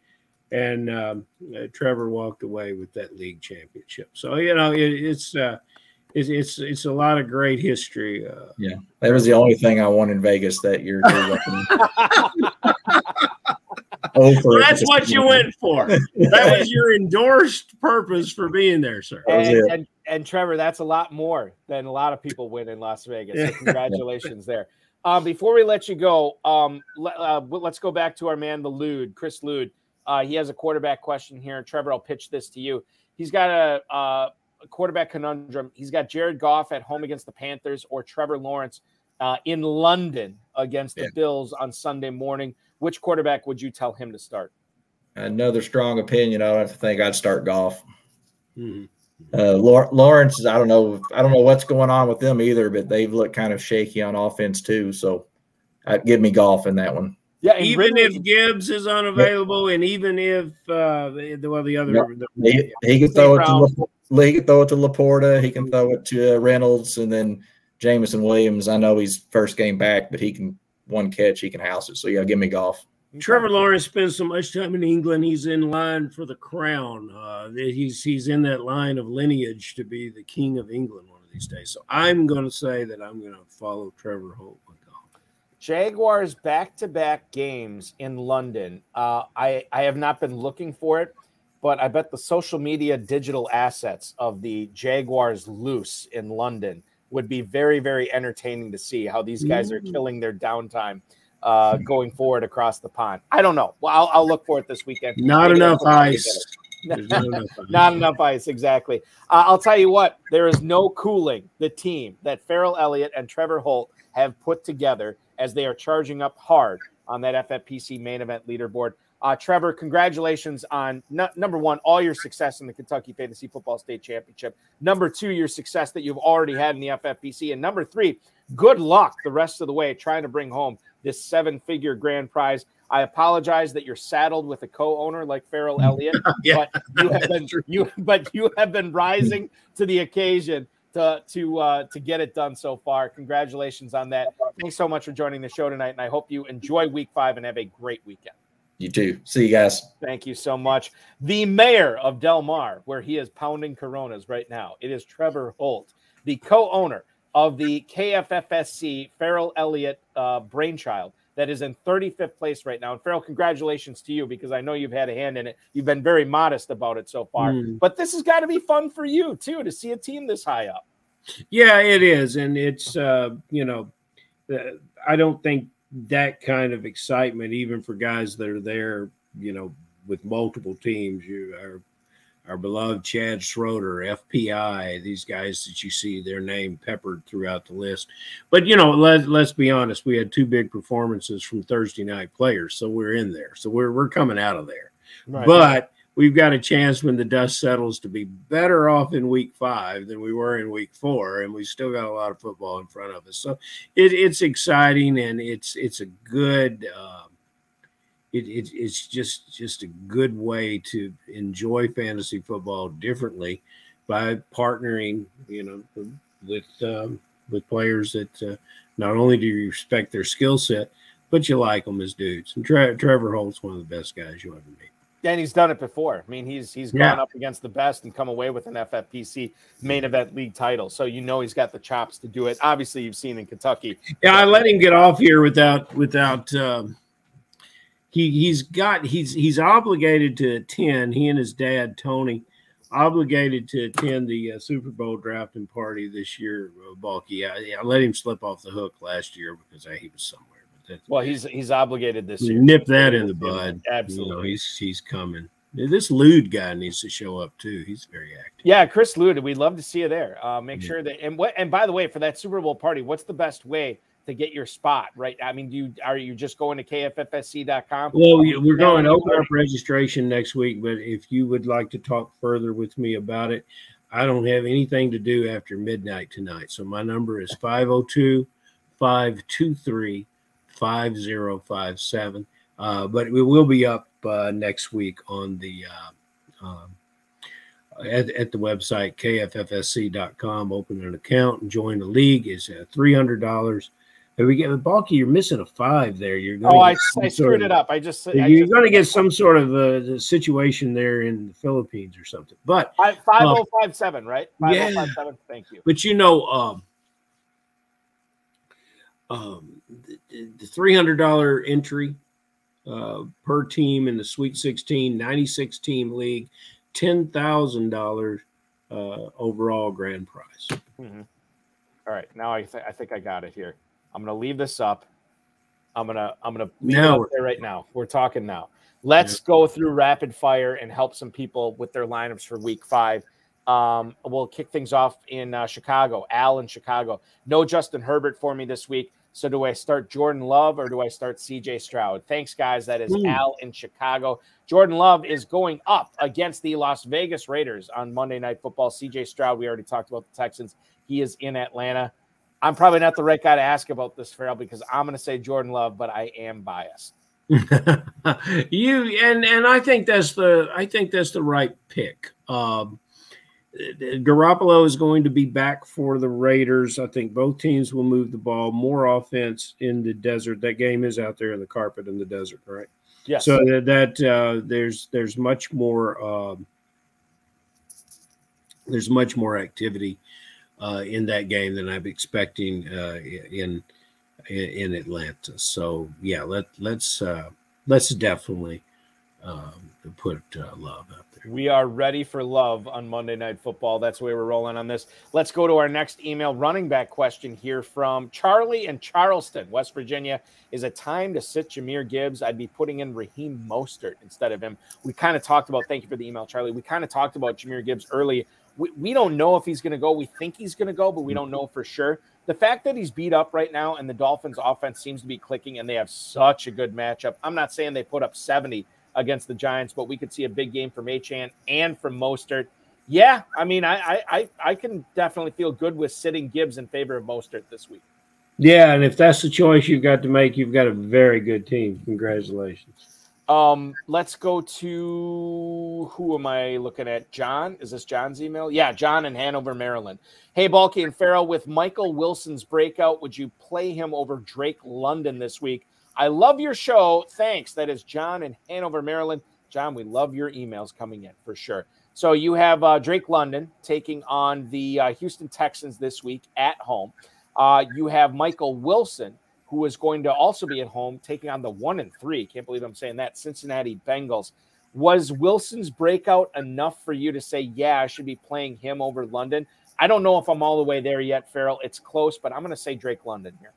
And Trevor walked away with that league championship. So you know, it's a lot of great history. Yeah, that was the only thing I won in Vegas that year. That's what you went for. That was your endorsed purpose for being there, sir. And Trevor, that's a lot more than a lot of people win in Las Vegas. So congratulations there. Before we let you go, let's go back to our man, the Lude, Chris Lude. He has a quarterback question here. Trevor, I'll pitch this to you. He's got a quarterback conundrum. He's got Jared Goff at home against the Panthers or Trevor Lawrence in London against the Bills on Sunday morning. Which quarterback would you tell him to start? Another strong opinion. I don't have to think I'd start Goff. Lawrence, I don't know what's going on with them either, but they've looked kind of shaky on offense too. So I'd give me Goff in that one. Yeah, even if Gibbs is unavailable, and even if he can throw it to Laporta, he can throw it to Reynolds, and then Jameson Williams. I know he's first game back, but he can one catch, he can house it. So yeah, give me Goff. Trevor Lawrence spends so much time in England; he's in line for the crown. He's in that line of lineage to be the king of England one of these days. So I'm going to say that I'm going to follow Trevor Holt. Jaguars back-to-back games in London. I have not been looking for it, but I bet the social media digital assets of the Jaguars loose in London would be very, very entertaining to see how these guys are killing their downtime going forward across the pond. I don't know. Well, I'll look for it this weekend. Not enough ice. Not enough ice, exactly. I'll tell you what, there is no cooling the team that Ferrell Elliott and Trevor Holt have put together as they are charging up hard on that FFPC main event leaderboard. Trevor, congratulations on, number one, all your success in the Kentucky Fantasy Football State Championship. Number two, your success that you've already had in the FFPC. And number three, good luck the rest of the way trying to bring home this 7-figure grand prize. I apologize that you're saddled with a co-owner like Ferrell Elliott, but you have been rising to the occasion to get it done so far. Congratulations on that. Thanks so much for joining the show tonight, and I hope you enjoy week 5 and have a great weekend. You too. See you guys. Thank you so much. The mayor of Del Mar, where he is pounding Coronas right now, it is Trevor Holt, the co-owner of the KFFSC Ferrell Elliott brainchild that is in 35th place right now. And Ferrell, congratulations to you, because I know you've had a hand in it. You've been very modest about it so far, but this has got to be fun for you too, to see a team this high up. Yeah, it is. And it's, I don't think that kind of excitement, even for guys that are there, with multiple teams, our beloved Chad Schroeder, FPI, these guys that you see their name peppered throughout the list. But, let's be honest, we had 2 big performances from Thursday night players, so we're in there. So we're coming out of there. Right. But we've got a chance when the dust settles to be better off in week 5 than we were in week 4, and we still got a lot of football in front of us. So it's exciting, and it's a good it's just a good way to enjoy fantasy football differently by partnering, with players that not only do you respect their skill set, but you like them as dudes. And Trevor Holt's one of the best guys you'll ever meet. And he's done it before. I mean, he's gone up against the best and come away with an FFPC main event league title. So he's got the chops to do it. Obviously, you've seen in Kentucky. Yeah, I let him get off here without he's obligated to attend. He and his dad Tony obligated to attend the Super Bowl drafting party this year. Balky, I let him slip off the hook last year because he was somewhere. Well, he's obligated this year. Nip that in the bud. Absolutely, he's coming. This Lude guy needs to show up too. He's very active. Yeah, Chris Lude, we'd love to see you there. Make sure that and by the way, for that Super Bowl party, what's the best way to get your spot? Right? I mean, are you just going to KFFSC.com? Well, we're going to open up registration next week, but if you would like to talk further with me about it, I don't have anything to do after midnight tonight. So my number is 502-523-5057. But we will be up next week on the at the website KFFSC.com. Open an account and join the league. Is $300. If we get Balky, you're missing a 5 there. You're going. Oh, I screwed it up. You're going to get some sort of a situation there in the Philippines or something. But 5057, right? 5057. Yeah. Thank you. But you know, the $300 entry per team in the Sweet 16, 96 team league, $10,000 overall grand prize. Mm-hmm. All right, now I think I got it here. I'm gonna leave this up. I'm gonna leave it up there right now. We're talking now. Let's go through rapid fire and help some people with their lineups for Week 5. We'll kick things off in Chicago. Al in Chicago. No Justin Herbert for me this week. So do I start Jordan Love or do I start CJ Stroud? Thanks, guys. That is Al in Chicago. Jordan Love is going up against the Las Vegas Raiders on Monday Night Football. CJ Stroud, we already talked about the Texans. He is in Atlanta. I'm probably not the right guy to ask about this, Ferrell, because I'm going to say Jordan Love, but I am biased. And I think that's the right pick. Garoppolo is going to be back for the Raiders. I think both teams will move the ball, more offense in the desert. That game is out there in the carpet in the desert, right? Yes. So there's much more activity in that game than I'm expecting in Atlanta. So yeah, let's definitely put Love out there. We are ready for Love on Monday Night Football. That's the way we're rolling on this. Let's go to our next email. Running back question here from Charlie in Charleston, West Virginia. Is it time to sit Jahmyr Gibbs? I'd be putting in Raheem Mostert instead of him. We kind of talked about, thank you for the email, Charlie. We kind of talked about Jahmyr Gibbs early. We don't know if he's going to go. We think he's going to go, but we don't know for sure. The fact that he's beat up right now and the Dolphins offense seems to be clicking and they have such a good matchup. I'm not saying they put up 70 against the Giants, but we could see a big game from Achane and from Mostert. Yeah, I mean, I can definitely feel good with sitting Gibbs in favor of Mostert this week. Yeah, and if that's the choice you've got to make, you've got a very good team. Congratulations. Let's go to, who am I looking at? John? Is this John's email? Yeah, John in Hanover, Maryland. Hey, Balky and Ferrell, with Michael Wilson's breakout, would you play him over Drake London this week? I love your show. Thanks. That is John in Hanover, Maryland. John, we love your emails coming in for sure. So you have Drake London taking on the Houston Texans this week at home. You have Michael Wilson, who is going to also be at home, taking on the 1-3. Can't believe I'm saying that. Cincinnati Bengals. Was Wilson's breakout enough for you to say, yeah, I should be playing him over London? I don't know if I'm all the way there yet, Ferrell. It's close, but I'm going to say Drake London here.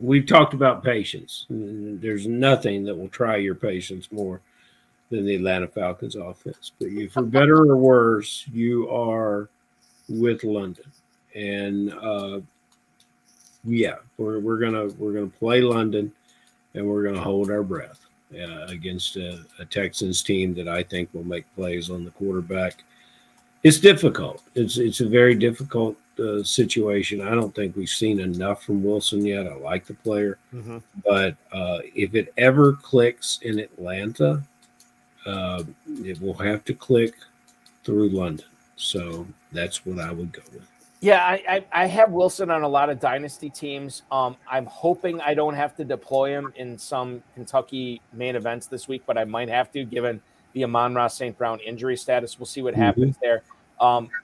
We've talked about patience. There's nothing that will try your patience more than the Atlanta Falcons offense. But for better or worse, you are with London. And yeah, we're gonna play London, and we're gonna hold our breath against a Texans team that I think will make plays on the quarterback. It's difficult. It's a very difficult situation. I don't think we've seen enough from Wilson yet. I like the player, but if it ever clicks in Atlanta, it will have to click through London. So that's what I would go with. Yeah, I have Wilson on a lot of dynasty teams. I'm hoping I don't have to deploy him in some Kentucky main events this week, but I might have to, given the Amon-Ra St. Brown injury status. We'll see what happens there.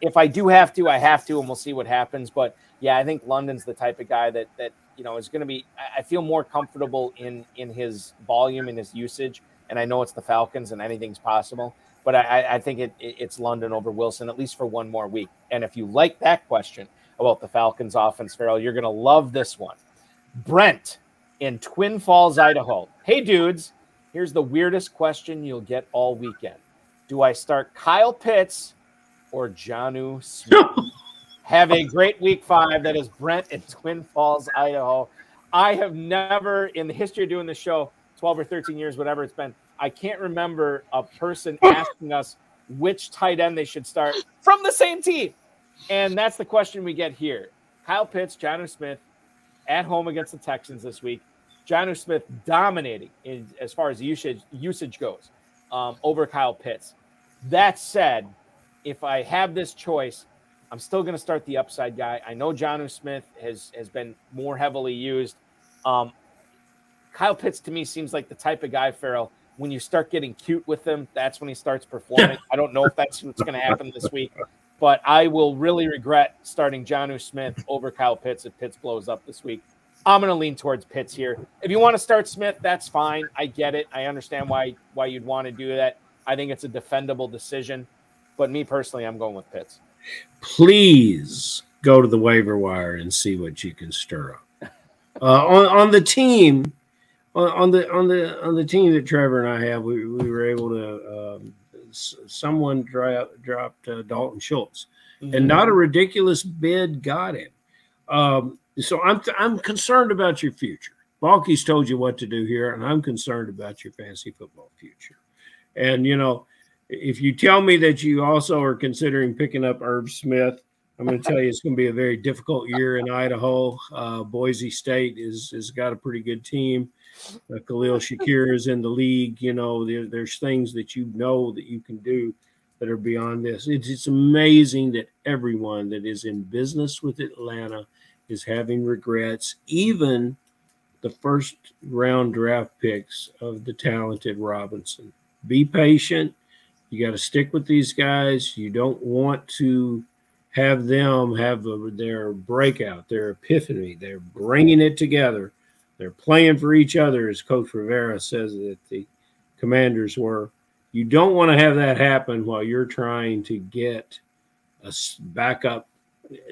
If I do have to, I have to, and we'll see what happens. But yeah, I think London's the type of guy that you know is going to be. I feel more comfortable in his volume and his usage, and I know it's the Falcons and anything's possible. But I think it's London over Wilson, at least for one more week. And if you like that question about the Falcons offense, Ferrell, you're going to love this one. Brent in Twin Falls, Idaho. Hey, dudes. Here's the weirdest question you'll get all weekend. Do I start Kyle Pitts or Jonnu Smith? Have a great week 5. That is Brent in Twin Falls, Idaho. I have never, in the history of doing this show, 12 or 13 years, whatever it's been, I can't remember a person asking us which tight end they should start from the same team. And that's the question we get here. Kyle Pitts, Jonnu Smith at home against the Texans this week. Jonnu Smith dominating as far as usage goes over Kyle Pitts. That said, if I have this choice, I'm still going to start the upside guy. I know Jonnu Smith has been more heavily used. Kyle Pitts to me seems like the type of guy, Ferrell, when you start getting cute with him, that's when he starts performing. I don't know if that's what's going to happen this week, but I will really regret starting Jonnu Smith over Kyle Pitts if Pitts blows up this week. I'm going to lean towards Pitts here. If you want to start Smith, that's fine. I get it. I understand why you'd want to do that. I think it's a defendable decision, but me personally, I'm going with Pitts. Please go to the waiver wire and see what you can stir up. On the team, on the team that Trevor and I have, we were able to someone dropped Dalton Schultz, and not a ridiculous bid got him. So I'm concerned about your future. Balky's told you what to do here, and I'm concerned about your fantasy football future. And if you tell me that you also are considering picking up Irv Smith, I'm going to tell you it's going to be a very difficult year in Idaho. Boise State has got a pretty good team. Khalil Shakir is in the league. There's things that that you can do that are beyond this. It's amazing that everyone that is in business with Atlanta is having regrets, even the first round draft picks of the talented Robinson. Be patient. You got to stick with these guys. You don't want to have them have their breakout, their epiphany. They're bringing it together. They're playing for each other, as Coach Rivera says that the Commanders were. You don't want to have that happen while you're trying to get a backup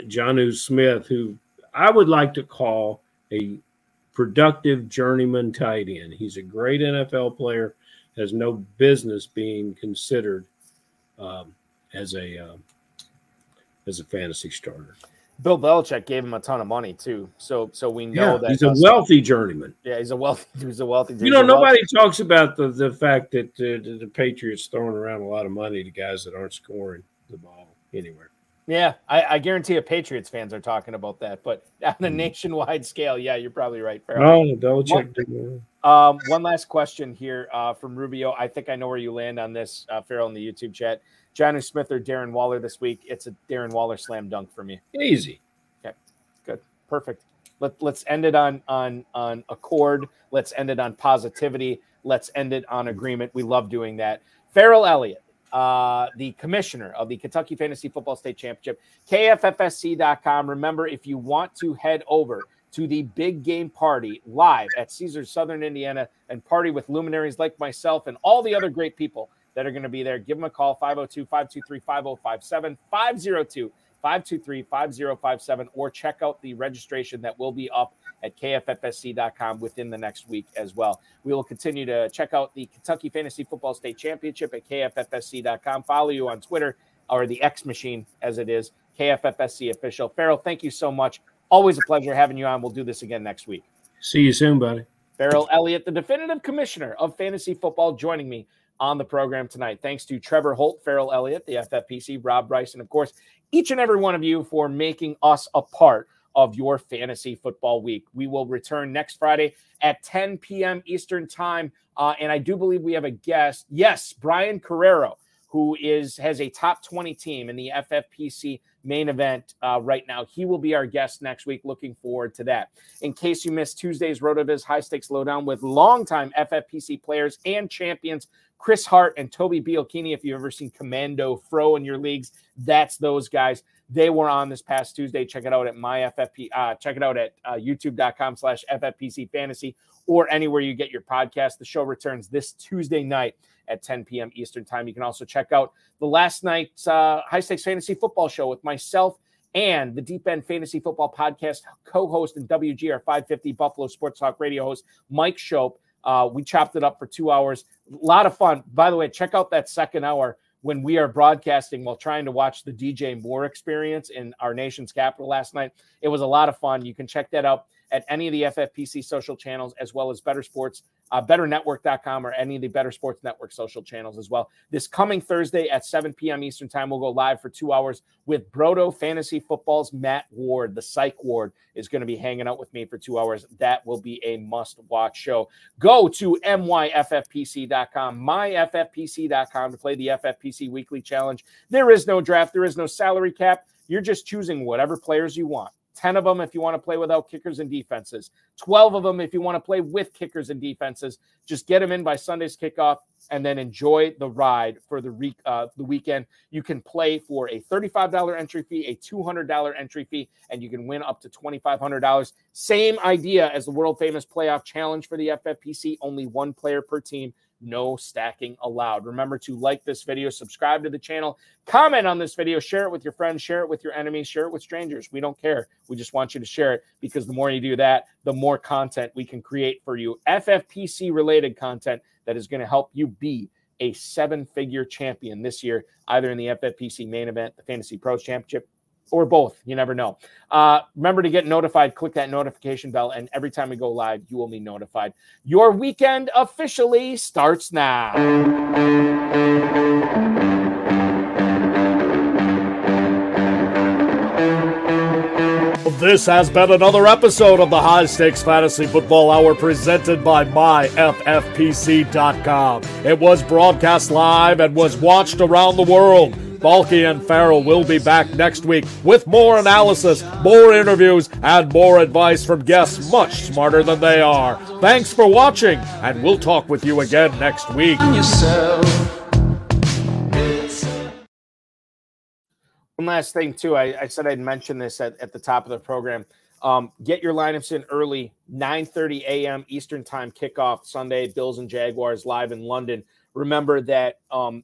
Jonnu Smith, who I would like to call a productive journeyman tight end. He's a great NFL player, has no business being considered as a fantasy starter. Bill Belichick gave him a ton of money too, so we know that he's a wealthy journeyman. Yeah, he's a wealthy. Nobody talks about the fact that the Patriots throwing around a lot of money to guys that aren't scoring the ball anywhere. Yeah, I guarantee Patriots fans are talking about that, but on a nationwide scale, yeah, you're probably right, Ferrell. No, Belichick didn't. One last question here from Rubio. I think I know where you land on this, Ferrell, in the YouTube chat. Jonnu Smith or Darren Waller this week? It's a Darren Waller slam dunk for me. Easy. Okay, good, perfect. Let's end it on accord. Let's end it on positivity. Let's end it on agreement. We love doing that. Ferrell Elliott, the commissioner of the Kentucky Fantasy Football State Championship, KFFSC.com. Remember, if you want to head over to the big game party live at Caesars Southern Indiana and party with luminaries like myself and all the other great people that are going to be there, give them a call, 502-523-5057, 502-523-5057, or check out the registration that will be up at KFFSC.com within the next week as well. We will continue to check out the Kentucky Fantasy Football State Championship at KFFSC.com. Follow you on Twitter, or the X machine as it is, KFFSC official. Ferrell, thank you so much. Always a pleasure having you on. We'll do this again next week. See you soon, buddy. Ferrell Elliott, the definitive commissioner of fantasy football, joining me on the program tonight. Thanks to Trevor Holt, Ferrell Elliott, the FFPC, Rob Bryce, and of course, each and every one of you for making us a part of your fantasy football week. We will return next Friday at 10 p.m. Eastern time. And I do believe we have a guest. Yes, Brian Carrero, who has a top 20 team in the FFPC main event right now. He will be our guest next week. Looking forward to that. In case you missed Tuesday's RotoViz High Stakes Lowdown with longtime FFPC players and champions, Chris Hart and Toby Bielkini. If you've ever seen Commando Fro in your leagues, that's those guys. They were on this past Tuesday. Check it out at check it out at youtube.com/FFPC Fantasy or anywhere you get your podcast. The show returns this Tuesday night at 10 p.m. Eastern time. You can also check out the last night's High Stakes Fantasy Football show with myself and the Deep End Fantasy Football Podcast co-host and WGR 550 Buffalo Sports Talk radio host Mike Shope. We chopped it up for 2 hours. A lot of fun. By the way, check out that second hour when we are broadcasting while trying to watch the DJ Moore experience in our nation's capital last night. It was a lot of fun. You can check that out at any of the FFPC social channels, as well as Better Sports, betternetwork.com, or any of the Better Sports Network social channels as well. This coming Thursday at 7 p.m. Eastern time, we'll go live for 2 hours with Brodo Fantasy Football's Matt Ward. The Psych Ward is going to be hanging out with me for 2 hours. That will be a must-watch show. Go to myffpc.com, myffpc.com, to play the FFPC Weekly Challenge. There is no draft. There is no salary cap. You're just choosing whatever players you want. 10 of them if you want to play without kickers and defenses. 12 of them if you want to play with kickers and defenses. Just get them in by Sunday's kickoff and then enjoy the ride for the weekend. You can play for a $35 entry fee, a $200 entry fee, and you can win up to $2,500. Same idea as the world-famous playoff challenge for the FFPC. Only one player per team. No stacking allowed. Remember to like this video, subscribe to the channel, comment on this video, share it with your friends, share it with your enemies, share it with strangers. We don't care. We just want you to share it, because the more you do that, the more content we can create for you. FFPC related content that is going to help you be a 7-figure champion this year, either in the FFPC Main Event, the Fantasy Pros Championship, or both. You never know. Remember to get notified. Click that notification bell, and every time we go live, you will be notified. Your weekend officially starts now. This has been another episode of the High Stakes Fantasy Football Hour presented by myffpc.com. It was broadcast live and was watched around the world. Balky and Ferrell will be back next week with more analysis, more interviews, and more advice from guests much smarter than they are. Thanks for watching, and we'll talk with you again next week. One last thing, too. I said I'd mention this at the top of the program. Get your lineups in early, 9:30 a.m. Eastern Time kickoff Sunday, Bills and Jaguars live in London. Remember that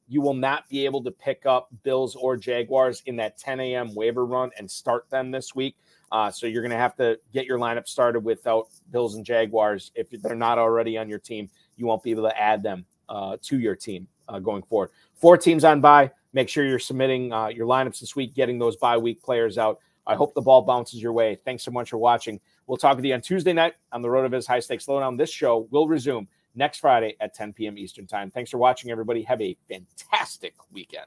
you will not be able to pick up Bills or Jaguars in that 10 a.m. waiver run and start them this week. So you're going to have to get your lineup started without Bills and Jaguars. If they're not already on your team, you won't be able to add them to your team going forward. 4 teams on bye. Make sure you're submitting your lineups this week, getting those bye week players out. I hope the ball bounces your way. Thanks so much for watching. We'll talk with you on Tuesday night on the RotoViz High Stakes Lowdown. This show will resume next Friday at 10 p.m. Eastern Time. Thanks for watching, everybody. Have a fantastic weekend.